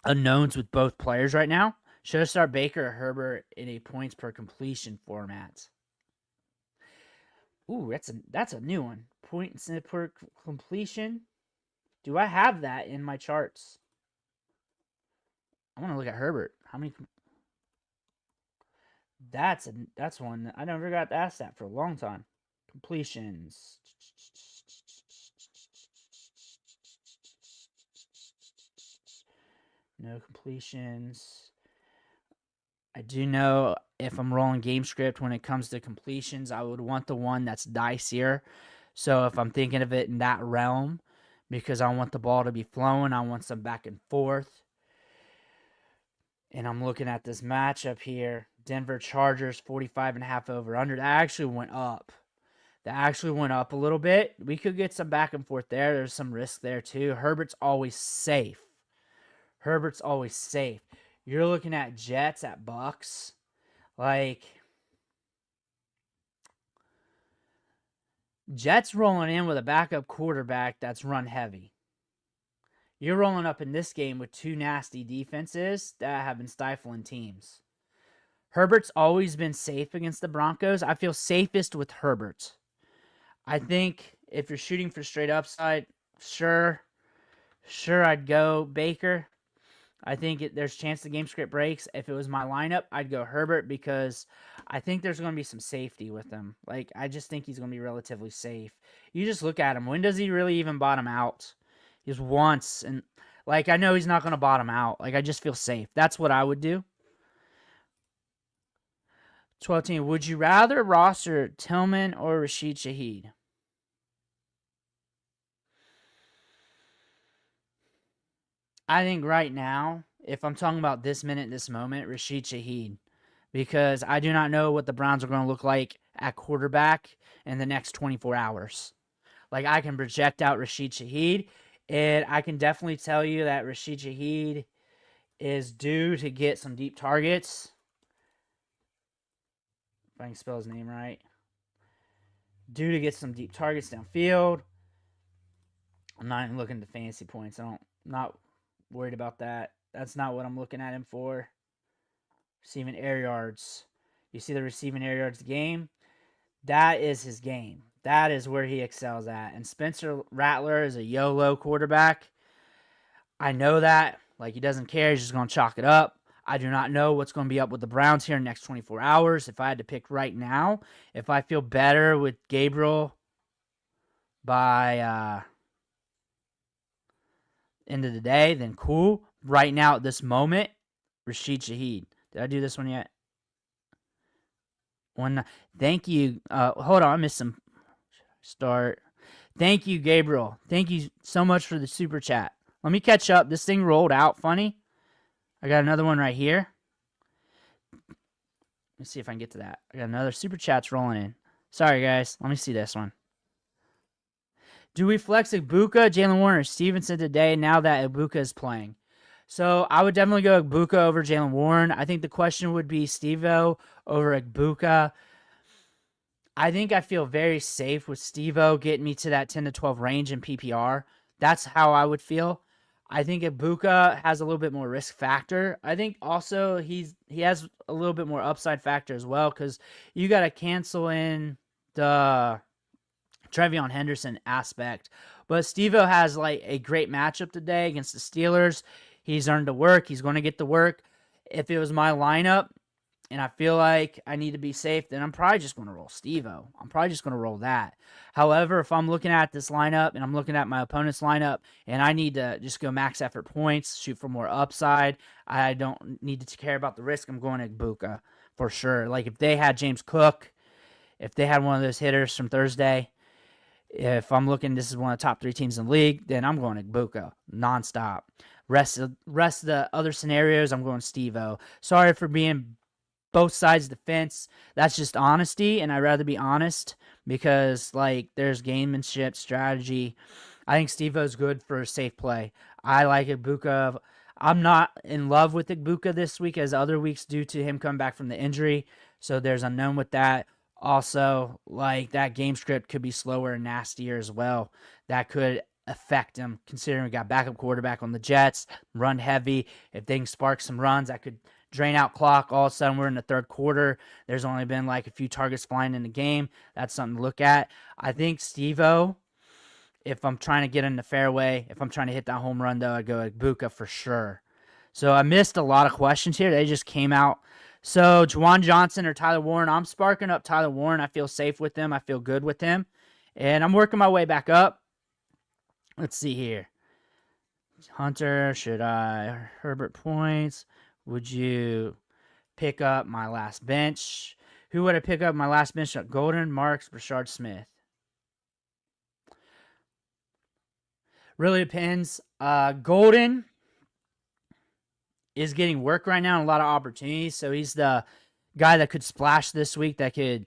unknowns with both players right now. Should I start Baker or Herbert in a points per completion format? Ooh, that's a new one. Points per completion. Do I have that in my charts? I want to look at Herbert. How many? That's one I never got asked that for a long time. Completions. No completions. I do know if I'm rolling game script when it comes to completions, I would want the one that's dicier. So if I'm thinking of it in that realm, because I want the ball to be flowing, I want some back and forth. And I'm looking at this matchup here. Denver Chargers, 45.5 over under. That actually went up. A little bit. We could get some back and forth there. There's some risk there too. Herbert's always safe. You're looking at Jets at Bucks. Like, Jets rolling in with a backup quarterback that's run heavy. You're rolling up in this game with two nasty defenses that have been stifling teams. Herbert's always been safe against the Broncos. I feel safest with Herbert. I think if you're shooting for straight upside, sure, I'd go Baker. I think there's a chance the game script breaks. If it was my lineup, I'd go Herbert because I think there's going to be some safety with him. Like, I just think he's going to be relatively safe. You just look at him. When does he really even bottom out? He's once. And, like, I know he's not going to bottom out. Like, I just feel safe. That's what I would do. 12 team. Would you rather roster Tillman or Rashid Shaheed? I think right now, if I'm talking about this minute, this moment, Rashid Shaheed. Because I do not know what the Browns are going to look like at quarterback in the next 24 hours. Like, I can project out Rashid Shaheed, and I can definitely tell you that Rashid Shaheed is due to get some deep targets. If I can spell his name right. Due to get some deep targets downfield. I'm not even looking at the fantasy points. Not worried about that. That's not what I'm looking at him for. Receiving air yards. You see the receiving air yards game? That is his game. That is where he excels at. And Spencer Rattler is a YOLO quarterback. I know that. Like, he doesn't care. He's just going to chalk it up. I do not know what's going to be up with the Browns here in the next 24 hours. If I had to pick right now, if I feel better with Gabriel by end of the day, then cool. Right now, at this moment, Rashid Shaheed. Did I do this one yet? One. Thank you. Hold on. I missed some. Start. Thank you, Gabriel. Thank you so much for the super chat. Let me catch up. This thing rolled out funny. I got another one right here. Let's see if I can get to that. I got another super chat's rolling in. Sorry, guys. Let me see this one. Do we flex Egbuka, Jalen Warren, or Stevenson today now that Egbuka is playing? So I would definitely go Egbuka over Jalen Warren. I think the question would be Steve-O over Egbuka. I think I feel very safe with Steve-O getting me to that 10 to 12 range in PPR. That's how I would feel. I think Egbuka has a little bit more risk factor. I think also he has a little bit more upside factor as well because you got to cancel in the Trevion Henderson aspect. But Steve-O has like a great matchup today against the Steelers. He's earned the work. He's going to get the work. If it was my lineup and I feel like I need to be safe, then I'm probably just going to roll Steve-O. I'm probably just going to roll that. However, if I'm looking at this lineup and I'm looking at my opponent's lineup and I need to just go max effort points, shoot for more upside, I don't need to care about the risk. I'm going to Egbuka for sure. Like if they had James Cook, if they had one of those hitters from Thursday, if I'm looking, this is one of the top 3 teams in the league, then I'm going Egbuka nonstop. Rest of the other scenarios, I'm going Steve-O. Sorry for being both sides of the fence. That's just honesty, and I'd rather be honest because, like, there's gamemanship, strategy. I think Steve-O's good for a safe play. I like Egbuka. I'm not in love with Egbuka this week as other weeks due to him coming back from the injury, so there's unknown with that. Also, like, that game script could be slower and nastier as well. That could affect him, considering we got backup quarterback on the Jets, run heavy. If they can spark some runs, that could drain out clock. All of a sudden, we're in the third quarter. There's only been like a few targets flying in the game. That's something to look at. I think Steve-O, if I'm trying to get in the fairway, if I'm trying to hit that home run, though, I go Egbuka for sure. So I missed a lot of questions here. They just came out. So Juwan Johnson or Tyler Warren, I'm sparking up Tyler Warren. I feel safe with him. I feel good with him. And I'm working my way back up. Let's see here. Hunter, should I? Herbert points. Would you pick up my last bench? Who would I pick up my last bench? Golden, Marks, Brashard Smith. Really depends. Golden is getting work right now and a lot of opportunities. So he's the guy that could splash this week, that could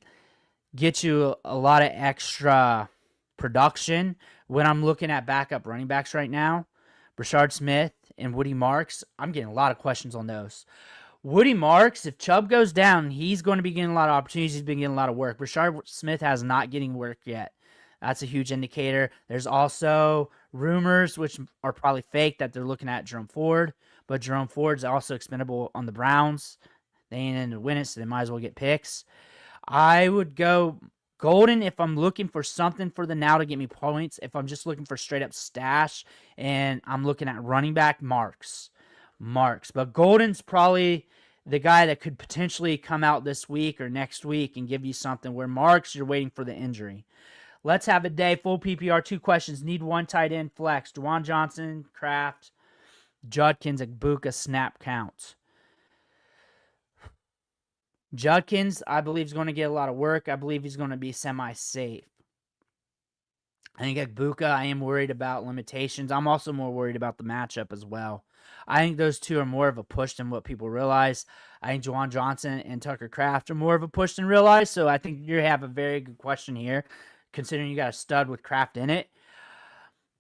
get you a lot of extra production. When I'm looking at backup running backs right now, Brashard Smith and Woody Marks, I'm getting a lot of questions on those. Woody Marks, if Chubb goes down, he's going to be getting a lot of opportunities. He's been getting a lot of work. Brashard Smith has not getting work yet. That's a huge indicator. There's also rumors, which are probably fake, that they're looking at Jerome Ford. But Jerome Ford's also expendable on the Browns. They ain't in to win it, so they might as well get picks. I would go Golden if I'm looking for something for the now to get me points. If I'm just looking for straight up stash and I'm looking at running back, Marks. But Golden's probably the guy that could potentially come out this week or next week and give you something, where Marks, you're waiting for the injury. Let's have a day. Full PPR, 2 questions. Need 1 tight end flex. Juwan Johnson, Kraft, Judkins, Egbuka, snap count. Judkins, I believe, is going to get a lot of work. I believe he's going to be semi-safe. I think Egbuka, I am worried about limitations. I'm also more worried about the matchup as well. I think those two are more of a push than what people realize. I think Juwan Johnson and Tucker Kraft are more of a push than realize. So I think you have a very good question here, considering you got a stud with Kraft in it.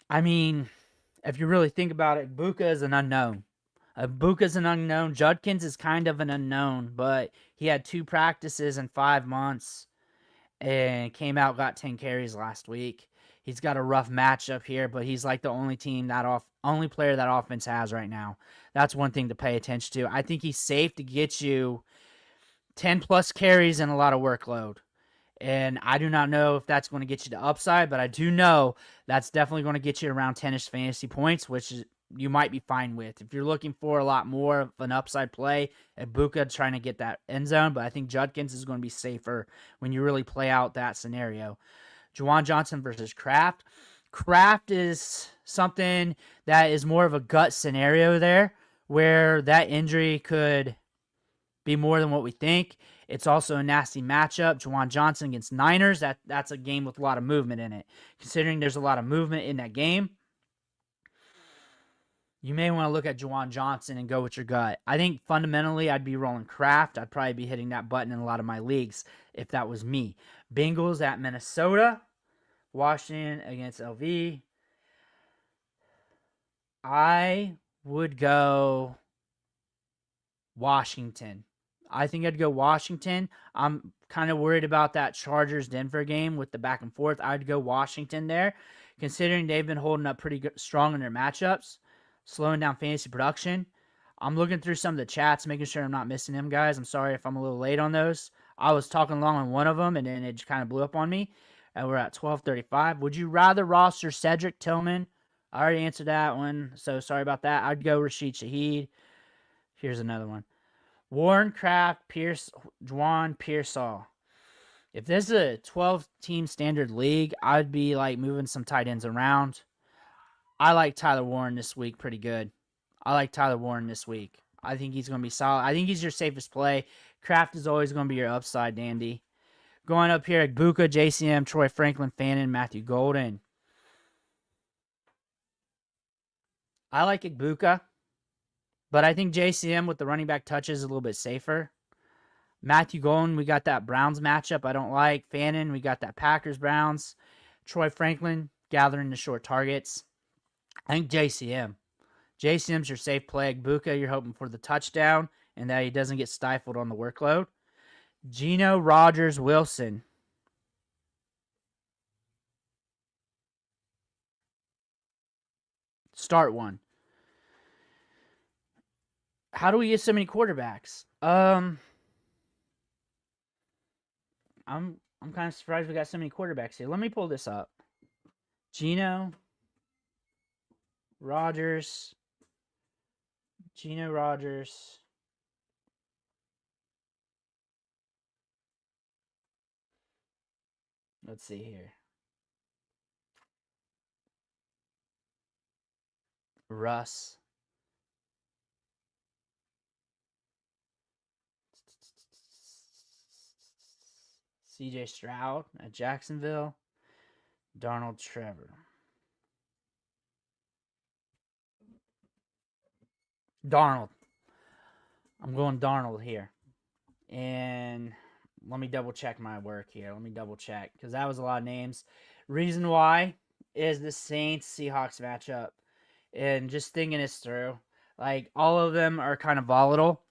I mean, if you really think about it, Egbuka is an unknown. Egbuka's an unknown. Judkins is kind of an unknown, but he had 2 practices in 5 months and came out, got 10 carries last week. He's got a rough matchup here, but he's like the only player that offense has right now. That's one thing to pay attention to. I think he's safe to get you 10 plus carries and a lot of workload. And I do not know if that's going to get you to upside, but I do know that's definitely going to get you around 10-ish fantasy points, which is you might be fine with. If you're looking for a lot more of an upside play, Egbuka trying to get that end zone, but I think Judkins is going to be safer when you really play out that scenario. Juwan Johnson versus Kraft. Kraft is something that is more of a gut scenario there, where that injury could be more than what we think. It's also a nasty matchup. Juwan Johnson against Niners. That's a game with a lot of movement in it. Considering there's a lot of movement in that game, you may want to look at Juwan Johnson and go with your gut. I think fundamentally I'd be rolling Kraft. I'd probably be hitting that button in a lot of my leagues if that was me. Bengals at Minnesota. Washington against LV. I would go Washington. I think I'd go Washington. I'm kind of worried about that Chargers-Denver game with the back and forth. I'd go Washington there, considering they've been holding up pretty good, strong in their matchups, slowing down fantasy production. I'm looking through some of the chats, making sure I'm not missing them, guys. I'm sorry if I'm a little late on those. I was talking long on one of them, and then it just kind of blew up on me. And we're at 12:35. Would you rather roster Cedric Tillman? I already answered that one, so sorry about that. I'd go Rashid Shaheed. Here's another one. Warren Kraft, Juwan Pearsall. If this is a 12-team standard league, I'd be like moving some tight ends around. I like Tyler Warren this week pretty good. I think he's going to be solid. I think he's your safest play. Kraft is always going to be your upside dandy. Going up here, Egbuka, JCM, Troy Franklin, Fannin, Matthew Golden. I like Egbuka, but I think JCM with the running back touches is a little bit safer. Matthew Golden, we got that Browns matchup I don't like. Fannin, we got that Packers-Browns. Troy Franklin, gathering the short targets. I think JCM. JCM's your safe play. Egbuka, you're hoping for the touchdown and that he doesn't get stifled on the workload. Geno, Rogers, Wilson. Start one. How do we get so many quarterbacks? I'm kind of surprised we got so many quarterbacks here. Let me pull this up. Geno, Rogers. Let's see here. Russ. CJ Stroud at Jacksonville. Darnold, Trevor. Darnold. I'm going Darnold here. And let me double check my work here. Because that was a lot of names. Reason why is the Saints-Seahawks matchup. And just thinking this through, like, all of them are kind of volatile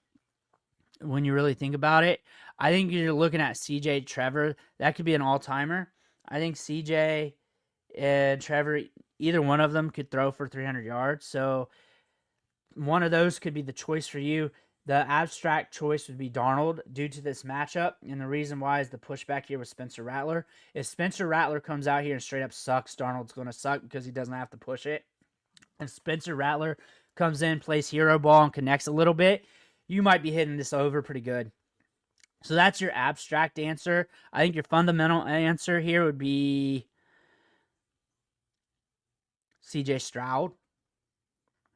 when you really think about it. I think you're looking at CJ, Trevor. That could be an all-timer. I think CJ and Trevor, either one of them could throw for 300 yards. So one of those could be the choice for you. The abstract choice would be Darnold due to this matchup. And the reason why is the pushback here with Spencer Rattler. If Spencer Rattler comes out here and straight up sucks, Darnold's going to suck because he doesn't have to push it. If Spencer Rattler comes in, plays hero ball, and connects a little bit, you might be hitting this over pretty good. So that's your abstract answer. I think your fundamental answer here would be CJ Stroud.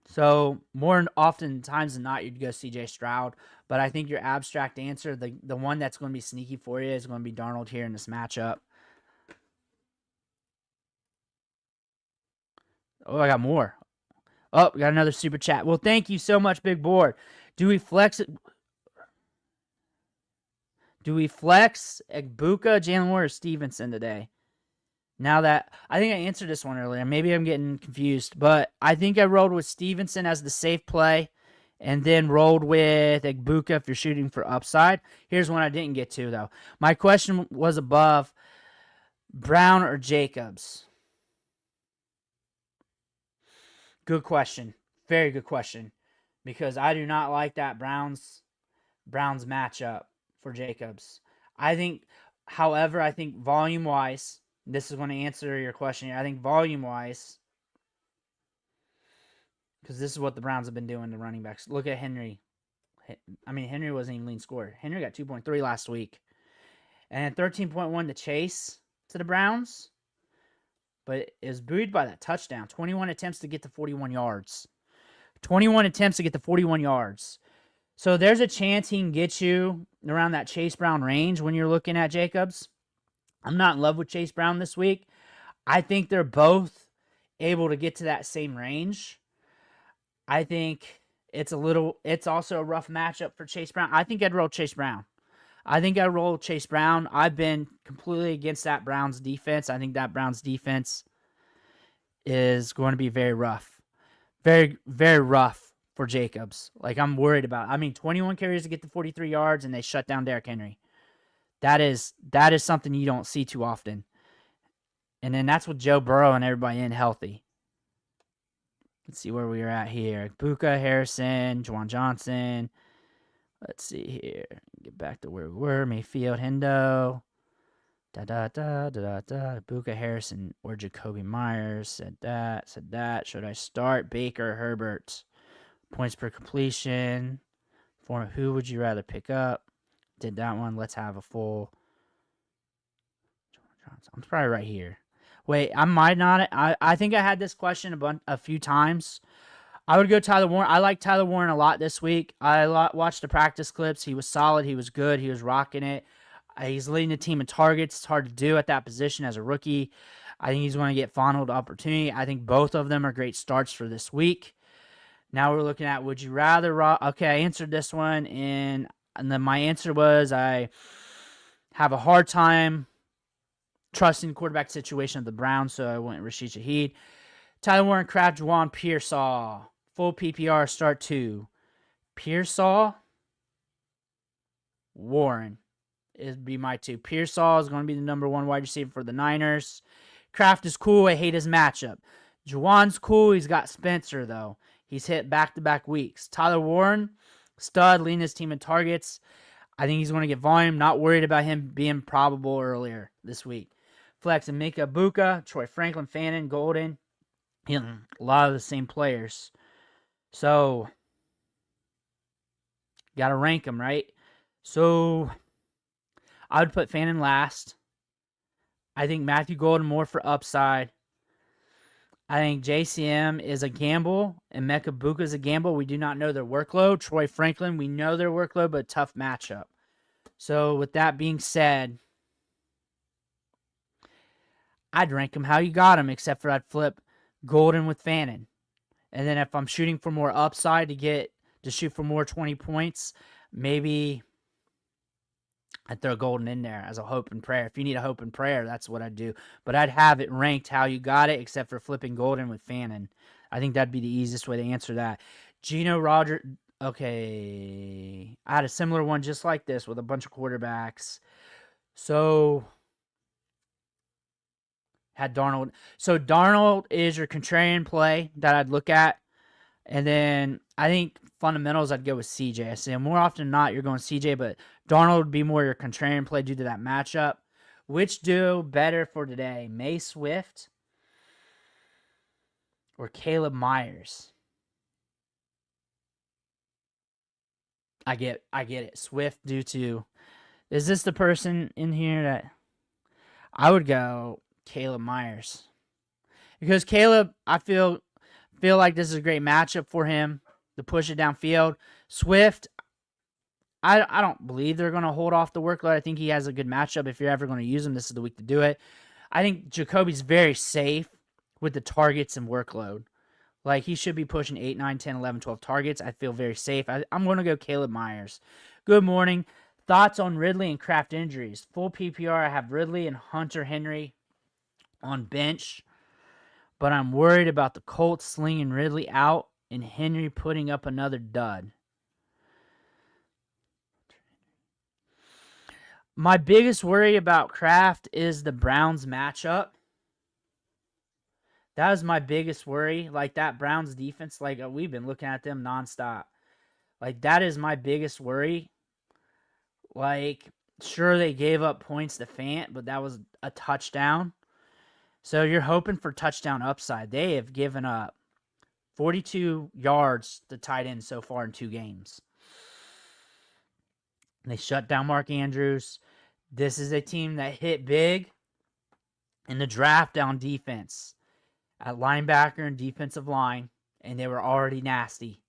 So more often times than not, you'd go CJ Stroud. But I think your abstract answer, the one that's going to be sneaky for you, is going to be Darnold here in this matchup. Oh, I got more. Oh, we got another super chat. Well, thank you so much, Big Board. Do we flex Egbuka, Jalen Warren, or Stevenson today? Now that I think I answered this one earlier, maybe I'm getting confused, but I think I rolled with Stevenson as the safe play and then rolled with Egbuka if you're shooting for upside. Here's one I didn't get to, though. My question was above Brown or Jacobs. Good question. Very good question. Because I do not like that Browns matchup for Jacobs. I think However, I think volume-wise, this is going to answer your question here. I think volume-wise, because this is what the Browns have been doing to running backs. Look at Henry. I mean, Henry wasn't even leading scorer. Henry got 2.3 last week. And 13.1 to Chase to the Browns. But it was buoyed by that touchdown. 21 attempts to get to 41 yards. 21 attempts to get to 41 yards. So there's a chance he can get you around that Chase Brown range when you're looking at Jacobs. I'm not in love with Chase Brown this week. I think they're both able to get to that same range. I think it's also a rough matchup for Chase Brown. I think I'd roll Chase Brown. I've been completely against that Browns defense. I think that Browns defense is going to be very rough. Very, very rough for Jacobs. Like, I'm worried about it. I mean, 21 carries to get to 43 yards, and they shut down Derrick Henry. That is something you don't see too often. And then that's with Joe Burrow and everybody in healthy. Let's see where we are at here. Egbuka, Harrison, Juwan Johnson. Let's see here. Get back to where we were. Mayfield, Hendo. Egbuka, Harrison, or Jacoby Myers. Said that. Should I start Baker or Herbert? Points per completion. Form who would you rather pick up? Did that one. Let's have a full. I'm probably right here. Wait, I might not. I think I had this question a few times. I would go Tyler Warren. I like Tyler Warren a lot this week. I watched the practice clips. He was solid. He was good. He was rocking it. He's leading the team in targets. It's hard to do at that position as a rookie. I think he's going to get fondled opportunity. I think both of them are great starts for this week. Now we're looking at would you rather. Okay, I answered this one, and then my answer was I have a hard time trusting the quarterback situation of the Browns, so I went Rashid Shaheed. Tyler Warren, Kraft, Juwan, Pearsall. Full PPR start 2. Pearsall, Warren. It'd be my 2. Pearsall is going to be the number 1 wide receiver for the Niners. Kraft is cool. I hate his matchup. Juwan's cool. He's got Spencer, though. He's hit back-to-back weeks. Tyler Warren, stud, leading his team in targets. I think he's going to get volume. Not worried about him being probable earlier this week. Flex and Emeka Egbuka, Troy Franklin, Fannin, Golden. A lot of the same players. So, got to rank them, right? So, I would put Fannin last. I think Matthew Golden more for upside. I think JCM is a gamble, and Emeka Egbuka is a gamble. We do not know their workload. Troy Franklin, we know their workload, but a tough matchup. So, with that being said, I'd rank them how you got them, except for I'd flip Golden with Fannin. And then if I'm shooting for more upside to shoot for more 20 points, maybe I'd throw Golden in there as a hope and prayer. If you need a hope and prayer, that's what I'd do. But I'd have it ranked how you got it, except for flipping Golden with Fannin. I think that'd be the easiest way to answer that. Geno Roger. Okay. I had a similar one just like this with a bunch of quarterbacks. So, had Darnold. So, Darnold is your contrarian play that I'd look at. And then I think fundamentals, I'd go with CJ. I say more often than not, you're going CJ, but Darnold would be more your contrarian play due to that matchup. Which do better for today, May Swift or Caleb Myers? I get it. Swift due to, is this the person in here that I would go Caleb Myers? Because Caleb, I feel like this is a great matchup for him to push it downfield. Swift, I don't believe they're going to hold off the workload. I think he has a good matchup. If you're ever going to use him, this is the week to do it. I think Jacoby's very safe with the targets and workload. Like, he should be pushing 8, 9, 10, 11, 12 targets. I feel very safe. I'm going to go Caleb Myers. Good morning. Thoughts on Ridley and Kraft injuries? Full PPR, I have Ridley and Hunter Henry on bench. But I'm worried about the Colts slinging Ridley out and Henry putting up another dud. My biggest worry about Kraft is the Browns matchup. That is my biggest worry. Like, that Browns defense, like, we've been looking at them nonstop. Like, that is my biggest worry. Like, Sure, they gave up points to Fant, but that was a touchdown. So you're hoping for touchdown upside. They have given up 42 yards to tight end so far in 2 games. They shut down Mark Andrews. This is a team that hit big in the draft on defense at linebacker and defensive line, and they were already nasty.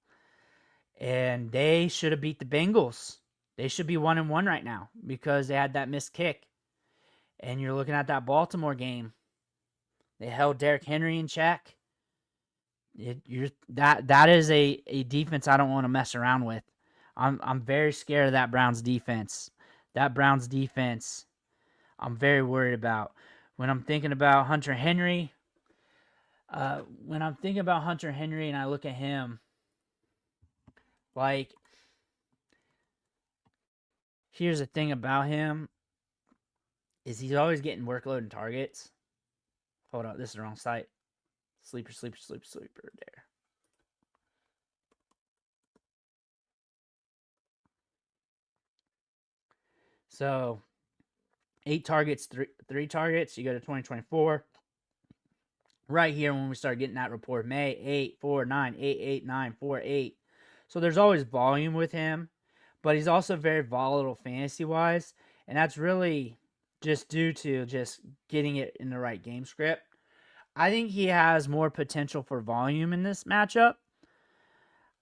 And they should have beat the Bengals. They should be 1-1 right now because they had that missed kick. And you're looking at that Baltimore game. They held Derrick Henry in check. That is a defense I don't want to mess around with. I'm very scared of that Browns defense. That Browns defense, I'm very worried about. When I'm thinking about Hunter Henry, and I look at him, like, here's the thing about him, is he's always getting workload and targets. Hold on, this is the wrong site. Sleeper there. So, 8 targets, 3 targets. You go to 2024. Right here when we start getting that report, May 8, 4, 9, 8, 8, 9, 4, 8. So there's always volume with him, but he's also very volatile fantasy-wise, and that's really just due to just getting it in the right game script. I think he has more potential for volume in this matchup.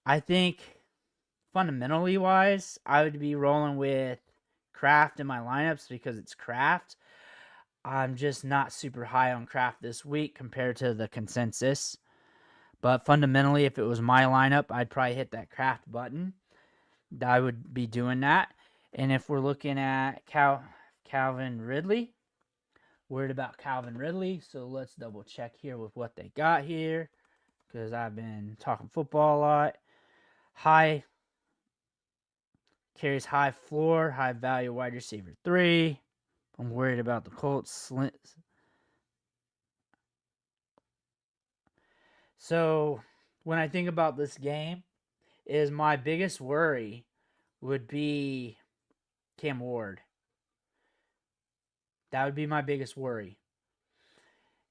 I think fundamentally wise, I would be rolling with Kraft in my lineups because it's Kraft. I'm just not super high on Kraft this week compared to the consensus. But fundamentally, if it was my lineup, I'd probably hit that Kraft button. I would be doing that. And if we're looking at Calvin Ridley, worried about Calvin Ridley, so let's double check here with what they got here because I've been talking football a lot. High carries, high floor, high value wide receiver 3. I'm worried about the Colts. So when I think about this game, is my biggest worry would be Cam Ward. That would be my biggest worry.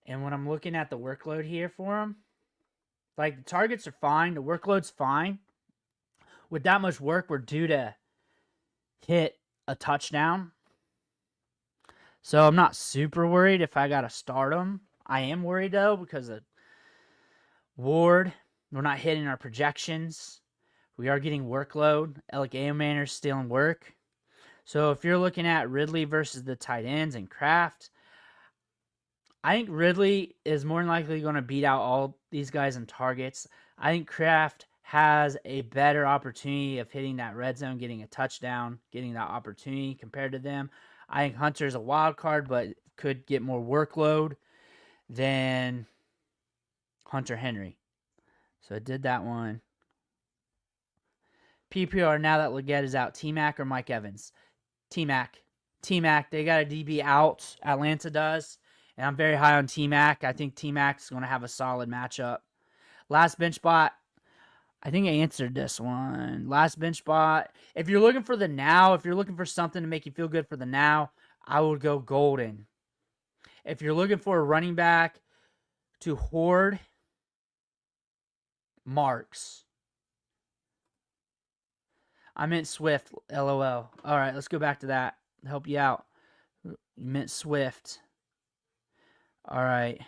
And when I'm looking at the workload here for him, like the targets are fine, the workload's fine. With that much work, we're due to hit a touchdown. So I'm not super worried if I got to start him. I am worried though because of Ward. We're not hitting our projections. We are getting workload. Alec Ayomanor's still in work. So if you're looking at Ridley versus the tight ends and Kraft, I think Ridley is more than likely going to beat out all these guys in targets. I think Kraft has a better opportunity of hitting that red zone, getting a touchdown, getting that opportunity compared to them. I think Hunter's a wild card, but could get more workload than Hunter Henry. So I did that one. PPR, now that Leggett is out, T-Mac or Mike Evans? T-Mac. T-Mac, they got a DB out. Atlanta does. And I'm very high on T-Mac. I think T-Mac's going to have a solid matchup. Last bench spot. I think I answered this one. Last bench spot. If you're looking for the now, if you're looking for something to make you feel good for the now, I would go Golden. If you're looking for a running back to hoard, Marks. I meant Swift, LOL. All right, let's go back to that. Help you out. You meant Swift. All right.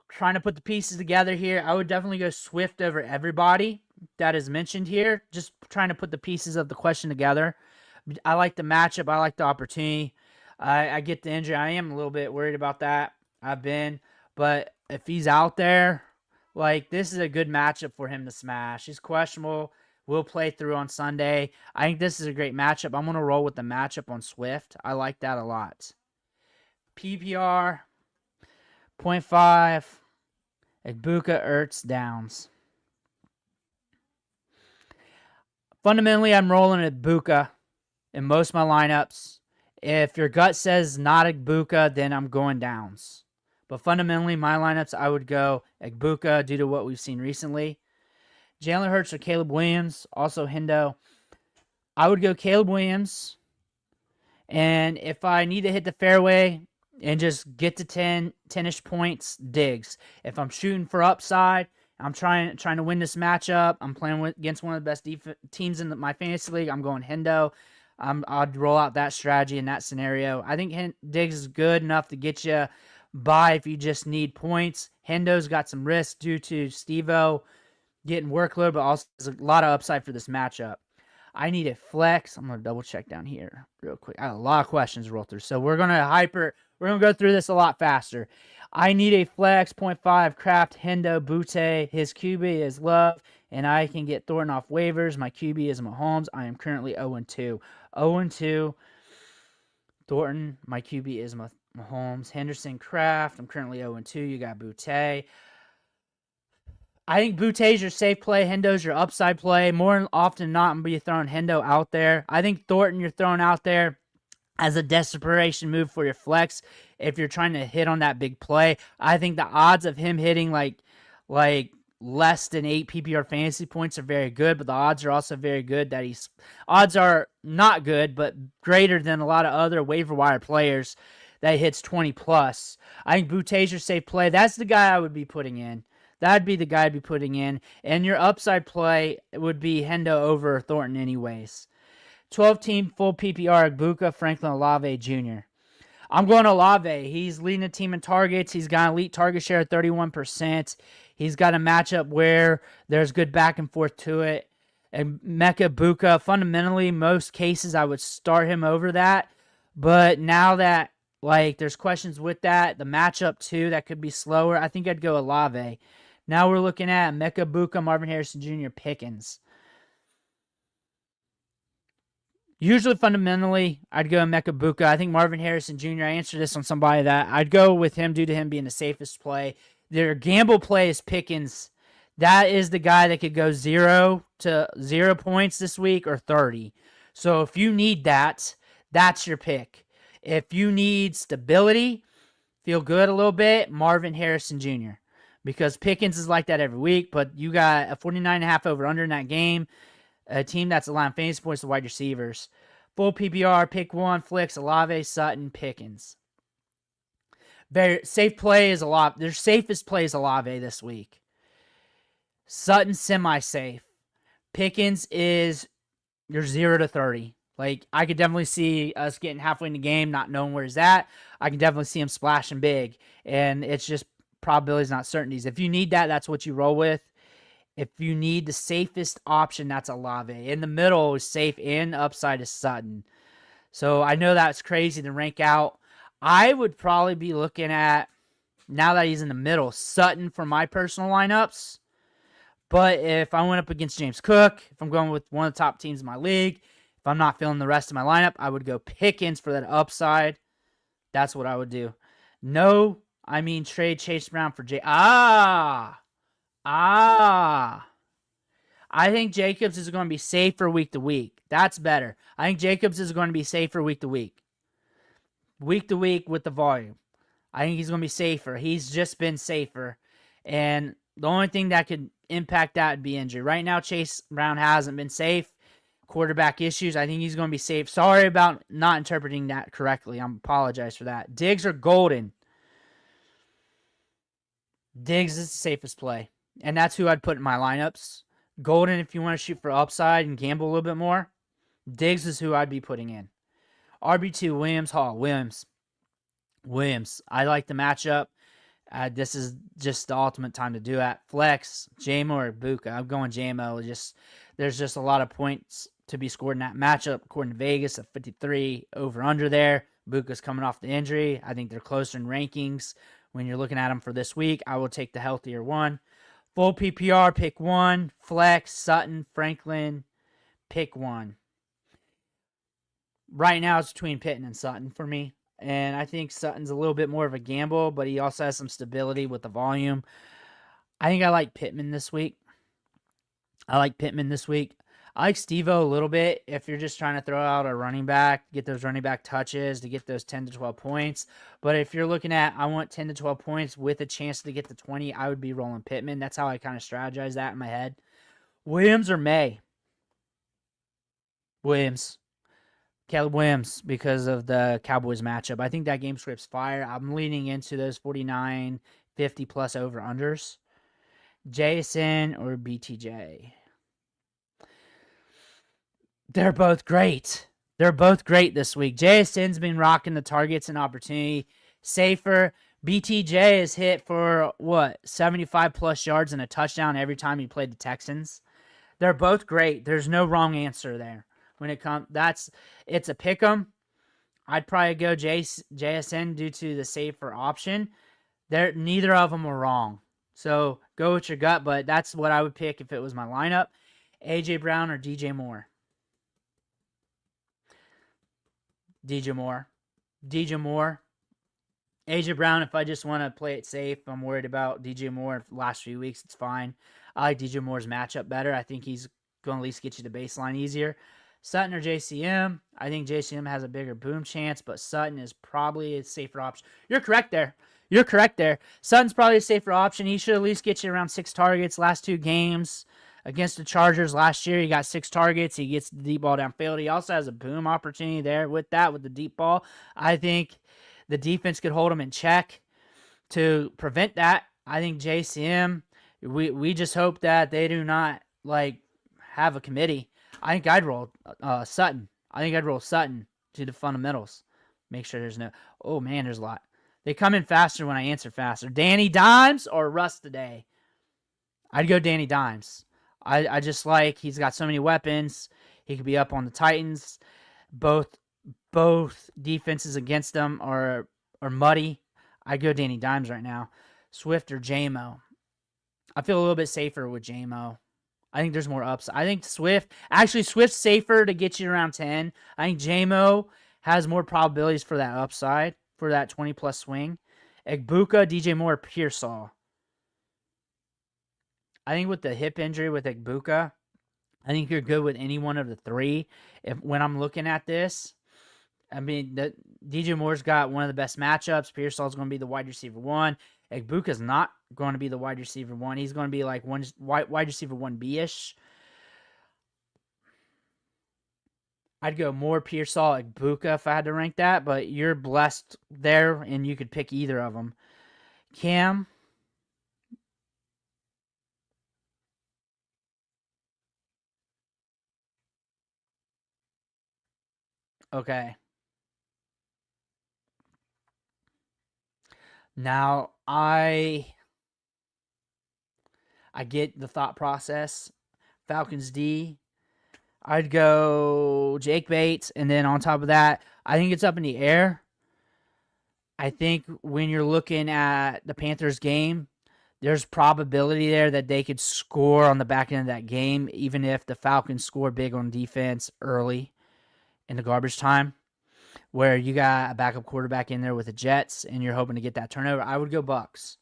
Trying to put the pieces together here. I would definitely go Swift over everybody that is mentioned here. Just trying to put the pieces of the question together. I like the matchup. I like the opportunity. I get the injury. I am a little bit worried about that. I've been. But if he's out there, like, this is a good matchup for him to smash. He's questionable. Will play through on Sunday. I think this is a great matchup. I'm going to roll with the matchup on Swift. I like that a lot. PPR, 0.5. Egbuka, Ertz, Downs. Fundamentally, I'm rolling Egbuka in most of my lineups. If your gut says not Egbuka, then I'm going Downs. But fundamentally, my lineups, I would go Egbuka due to what we've seen recently. Jalen Hurts or Caleb Williams, also Hendo. I would go Caleb Williams. And if I need to hit the fairway and just get to 10-ish points, Diggs. If I'm shooting for upside, I'm trying to win this matchup. I'm playing against one of the best teams in my fantasy league. I'm going Hendo. I'd roll out that strategy in that scenario. I think Diggs is good enough to get you by if you just need points. Hendo's got some risk due to Steve-O getting workload, but also there's a lot of upside for this matchup. I need a flex. I'm going to double check down here real quick. I have a lot of questions to roll through. So we're going to go through this a lot faster. I need a flex, 0.5, Kraft, Hendo, Butte. His QB is Love, and I can get Thornton off waivers. My QB is Mahomes. I am currently 0-2. 0-2. Thornton, my QB is Mahomes. Henderson, Kraft. I'm currently 0-2. You got Butte. I think Butte's your safe play. Hendo's your upside play. More often than not, I'm going to be throwing Hendo out there. I think Thornton you're throwing out there as a desperation move for your flex if you're trying to hit on that big play. I think the odds of him hitting like less than 8 PPR fantasy points are very good, but the odds are also very good that odds are not good, but greater than a lot of other waiver wire players that hits 20 plus. I think Butte's your safe play. That's the guy I would be putting in. That'd be the guy I'd be putting in. And your upside play would be Hendo over Thornton anyways. 12-team full PPR, Egbuka, Franklin Olave Jr. I'm going Olave. He's leading the team in targets. He's got an elite target share of 31%. He's got a matchup where there's good back and forth to it. And Emeka Egbuka, fundamentally, most cases I would start him over that. But now that there's questions with that, the matchup too, that could be slower, I think I'd go Olave. Now we're looking at Emeka Egbuka, Marvin Harrison Jr., Pickens. Usually, fundamentally, I'd go Emeka Egbuka. I think Marvin Harrison Jr., I answered this on somebody that I'd go with him due to him being the safest play. Their gamble play is Pickens. That is the guy that could go 0 to 0 points this week or 30. So if you need that, that's your pick. If you need stability, feel good a little bit, Marvin Harrison Jr., because Pickens is like that every week, but you got a 49.5 over-under in that game, a team that's allowing fantasy points to wide receivers. Full PPR, pick one, flicks, Olave, Sutton, Pickens. Their safe play is Olave. Their safest play is Olave this week. Sutton, semi-safe. Pickens is your 0 to 30. I could definitely see us getting halfway in the game, not knowing where he's at. I can definitely see him splashing big, and it's just probabilities, not certainties. If you need that, that's what you roll with. If you need the safest option, that's Olave. In the middle is safe, and upside is Sutton. So I know that's crazy to rank out. I would probably be looking at, now that he's in the middle, Sutton for my personal lineups. But if I went up against James Cook, if I'm going with one of the top teams in my league, if I'm not feeling the rest of my lineup, I would go Pickens for that upside. That's what I would do. No, I mean trade Chase Brown for I think Jacobs is going to be safer week to week. That's better. I think Jacobs is going to be safer week to week. Week to week with the volume. I think he's going to be safer. He's just been safer. And the only thing that could impact that would be injury. Right now, Chase Brown hasn't been safe. Quarterback issues. I think he's going to be safe. Sorry about not interpreting that correctly. I apologize for that. Diggs or Golden? Diggs is the safest play. And that's who I'd put in my lineups. Golden, if you want to shoot for upside and gamble a little bit more, Diggs is who I'd be putting in. RB2, Williams, Hall. Williams. I like the matchup. This is just the ultimate time to do it. Flex, JMO or Egbuka. I'm going JMO. There's just a lot of points to be scored in that matchup. According to Vegas, a 53 over-under there. Egbuka's coming off the injury. I think they're closer in rankings. When you're looking at them for this week, I will take the healthier one. Full PPR, pick one. Flex, Sutton, Franklin, pick one. Right now, it's between Pittman and Sutton for me. And I think Sutton's a little bit more of a gamble, but he also has some stability with the volume. I think I like Pittman this week. I like Steve-O a little bit if you're just trying to throw out a running back, get those running back touches to get those 10 to 12 points. But if you're looking at, I want 10 to 12 points with a chance to get to 20, I would be rolling Pittman. That's how I kind of strategize that in my head. Williams or May? Williams. Caleb Williams, because of the Cowboys matchup. I think that game script's fire. I'm leaning into those 49, 50 plus over-unders. Jason or BTJ? They're both great. They're both great this week. JSN's been rocking the targets and opportunity. Safer. BTJ is hit for, 75 plus yards and a touchdown every time he played the Texans. They're both great. There's no wrong answer there. When it comes, it's a pick 'em. I'd probably go JSN due to the safer option. Neither of them are wrong. So go with your gut, but that's what I would pick if it was my lineup. AJ Brown or DJ Moore? DJ Moore. AJ Brown, if I just want to play it safe, I'm worried about DJ Moore the last few weeks. It's fine. I like DJ Moore's matchup better. I think he's going to at least get you the baseline easier. Sutton or JCM? I think JCM has a bigger boom chance, but Sutton is probably a safer option. You're correct there. Sutton's probably a safer option. He should at least get you around 6 targets last 2 games. Against the Chargers last year, he got 6 targets. He gets the deep ball downfield. He also has a boom opportunity there with the deep ball. I think the defense could hold him in check to prevent that. I think JCM, we just hope that they do not have a committee. I think I'd roll Sutton. To the fundamentals. Make sure there's no... Oh, man, there's a lot. They come in faster when I answer faster. Danny Dimes or Russ today? I'd go Danny Dimes. I just he's got so many weapons. He could be up on the Titans. Both defenses against them are muddy. I'd go Danny Dimes right now. Swift or JMO? I feel a little bit safer with JMO. I think there's more upside. I think Swift's safer to get you around 10. I think JMO has more probabilities for that upside, for that 20-plus swing. Egbuka, DJ Moore, Pearsall. I think with the hip injury with Egbuka, I think you're good with any one of the 3. When I'm looking at this, I mean, DJ Moore's got one of the best matchups. Pearsall's going to be the wide receiver 1. Egbuka's not going to be the wide receiver 1. He's going to be like wide receiver 1B-ish. I'd go more Pearsall, Egbuka if I had to rank that, but you're blessed there, and you could pick either of them. Cam? Okay. Now, I get the thought process. Falcons D. I'd go Jake Bates, and then on top of that, I think it's up in the air. I think when you're looking at the Panthers game, there's probability there that they could score on the back end of that game, even if the Falcons score big on defense early in the garbage time, where you got a backup quarterback in there with the Jets and you're hoping to get that turnover. I would go Bucks.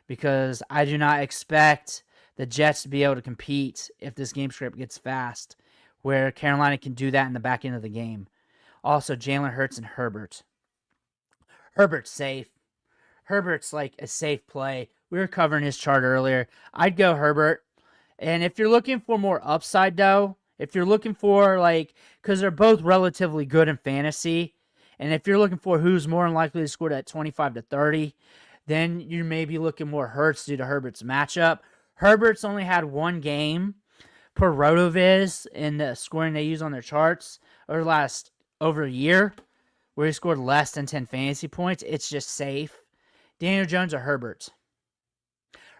Because I do not expect the Jets to be able to compete if this game script gets fast, where Carolina can do that in the back end of the game. Also, Jalen Hurts and Herbert. Herbert's safe. Herbert's like a safe play. We were covering his chart earlier. I'd go Herbert. And if you're looking for more upside, though, if you're looking for, because they're both relatively good in fantasy, and if you're looking for who's more likely to score that 25 to 30, then you may be looking more Hurts due to Herbert's matchup. Herbert's only had 1 game per RotoViz in the scoring they use on their charts over a year, where he scored less than 10 fantasy points. It's just safe. Daniel Jones or Herbert?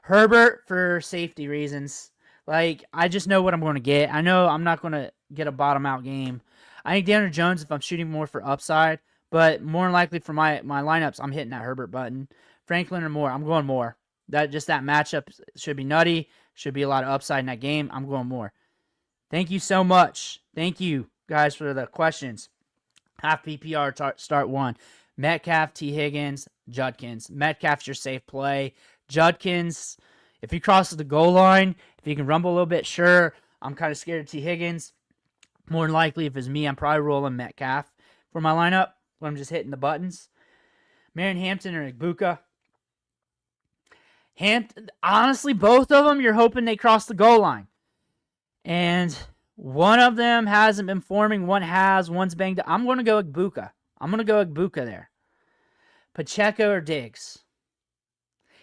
Herbert for safety reasons. I just know what I'm going to get. I know I'm not going to get a bottom-out game. I think Daniel Jones, if I'm shooting more for upside, but more than likely for my lineups, I'm hitting that Herbert button. Franklin or Moore? I'm going Moore. That matchup should be nutty. Should be a lot of upside in that game. I'm going Moore. Thank you so much. Thank you, guys, for the questions. Half PPR start 1. Metcalf, T. Higgins, Judkins. Metcalf's your safe play. Judkins, if he crosses the goal line, if he can rumble a little bit, sure. I'm kind of scared of T. Higgins. More than likely, if it's me, I'm probably rolling Metcalf for my lineup when I'm just hitting the buttons. Marion Hampton or Egbuka? Honestly, both of them, you're hoping they cross the goal line. And One of them hasn't been forming. One has. One's banged up. I'm going to go Egbuka. I'm going to go Egbuka there. Pacheco or Diggs?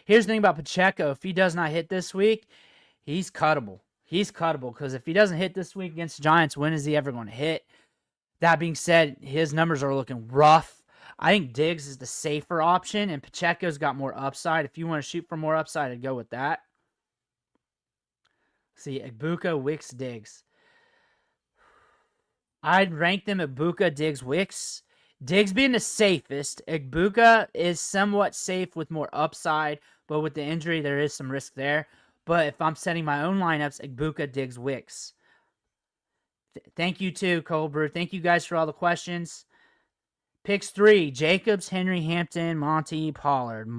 Here's the thing about Pacheco. If he does not hit this week, he's cuttable. He's cuttable because if he doesn't hit this week against the Giants, when is he ever going to hit? That being said, his numbers are looking rough. I think Diggs is the safer option, and Pacheco's got more upside. If you want to shoot for more upside, I'd go with that. See, Egbuka, Wicks, Diggs. I'd rank them Egbuka, Diggs, Wicks. Diggs being the safest. Egbuka is somewhat safe with more upside, but with the injury, there is some risk there. But if I'm setting my own lineups, Egbuka, Diggs, Wicks. Thank you too, Cold Brew. Thank you guys for all the questions. Picks 3, Jacobs, Henry, Hampton, Monty, Pollard.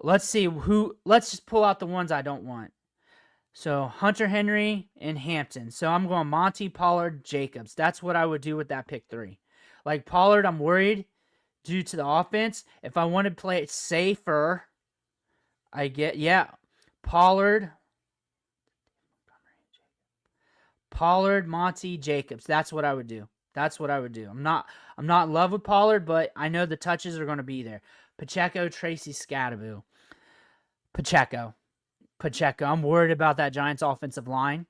Let's see let's just pull out the ones I don't want. So Hunter Henry and Hampton. So I'm going Monty, Pollard, Jacobs. That's what I would do with that pick 3. Like Pollard, I'm worried due to the offense. If I want to play it safer, I get, Pollard, Monty, Jacobs. That's what I would do. That's what I would do. I'm not in love with Pollard, but I know the touches are going to be there. Pacheco, Tracy, Scattaboo. Pacheco. I'm worried about that Giants offensive line.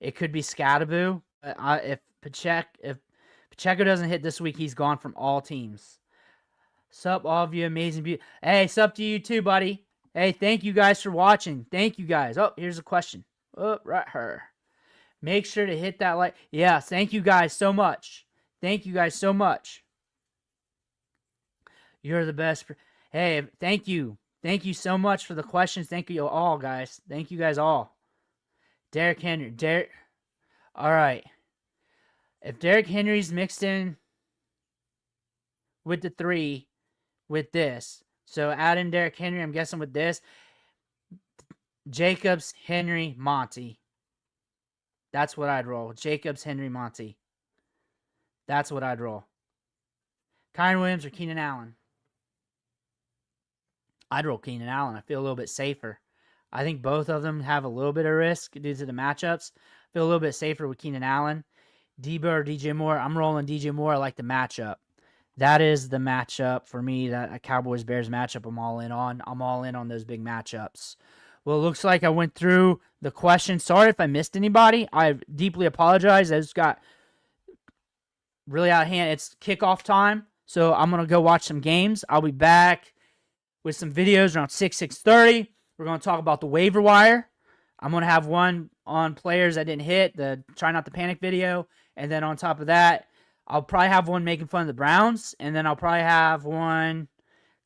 It could be Scattaboo. If Pacheco doesn't hit this week, he's gone from all teams. Sup, all of you amazing beauty. Hey, sup to you too, buddy. Hey, thank you guys for watching. Thank you guys. Oh, here's a question. Oh, right here. Make sure to hit that like. Yeah, thank you guys so much. Thank you guys so much. You're the best. Hey, thank you. Thank you so much for the questions. Thank you all, guys. Thank you guys all. Derrick Henry. All right. If Derrick Henry's mixed in with the 3 with this, so add in Derrick Henry, I'm guessing with this, Jacobs, Henry, Monty. That's what I'd roll. Jacobs, Henry, Monty. That's what I'd roll. Kyren Williams or Keenan Allen? I'd roll Keenan Allen. I feel a little bit safer. I think both of them have a little bit of risk due to the matchups. I feel a little bit safer with Keenan Allen. Debo or DJ Moore? I'm rolling DJ Moore. I like the matchup. That is the matchup for me, that Cowboys-Bears matchup I'm all in on. I'm all in on those big matchups. Well, it looks like I went through the questions. Sorry if I missed anybody. I deeply apologize. I just got really out of hand. It's kickoff time, so I'm going to go watch some games. I'll be back with some videos around 6:30. We're going to talk about the waiver wire. I'm going to have one on players that didn't hit, the Try Not to Panic video. And then on top of that, I'll probably have one making fun of the Browns. And then I'll probably have one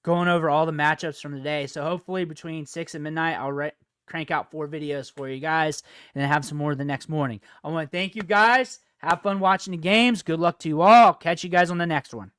going over all the matchups from the day. So hopefully between 6 and midnight, I'll crank out 4 videos for you guys and then have some more the next morning. I want to thank you guys. Have fun watching the games. Good luck to you all. I'll catch you guys on the next one.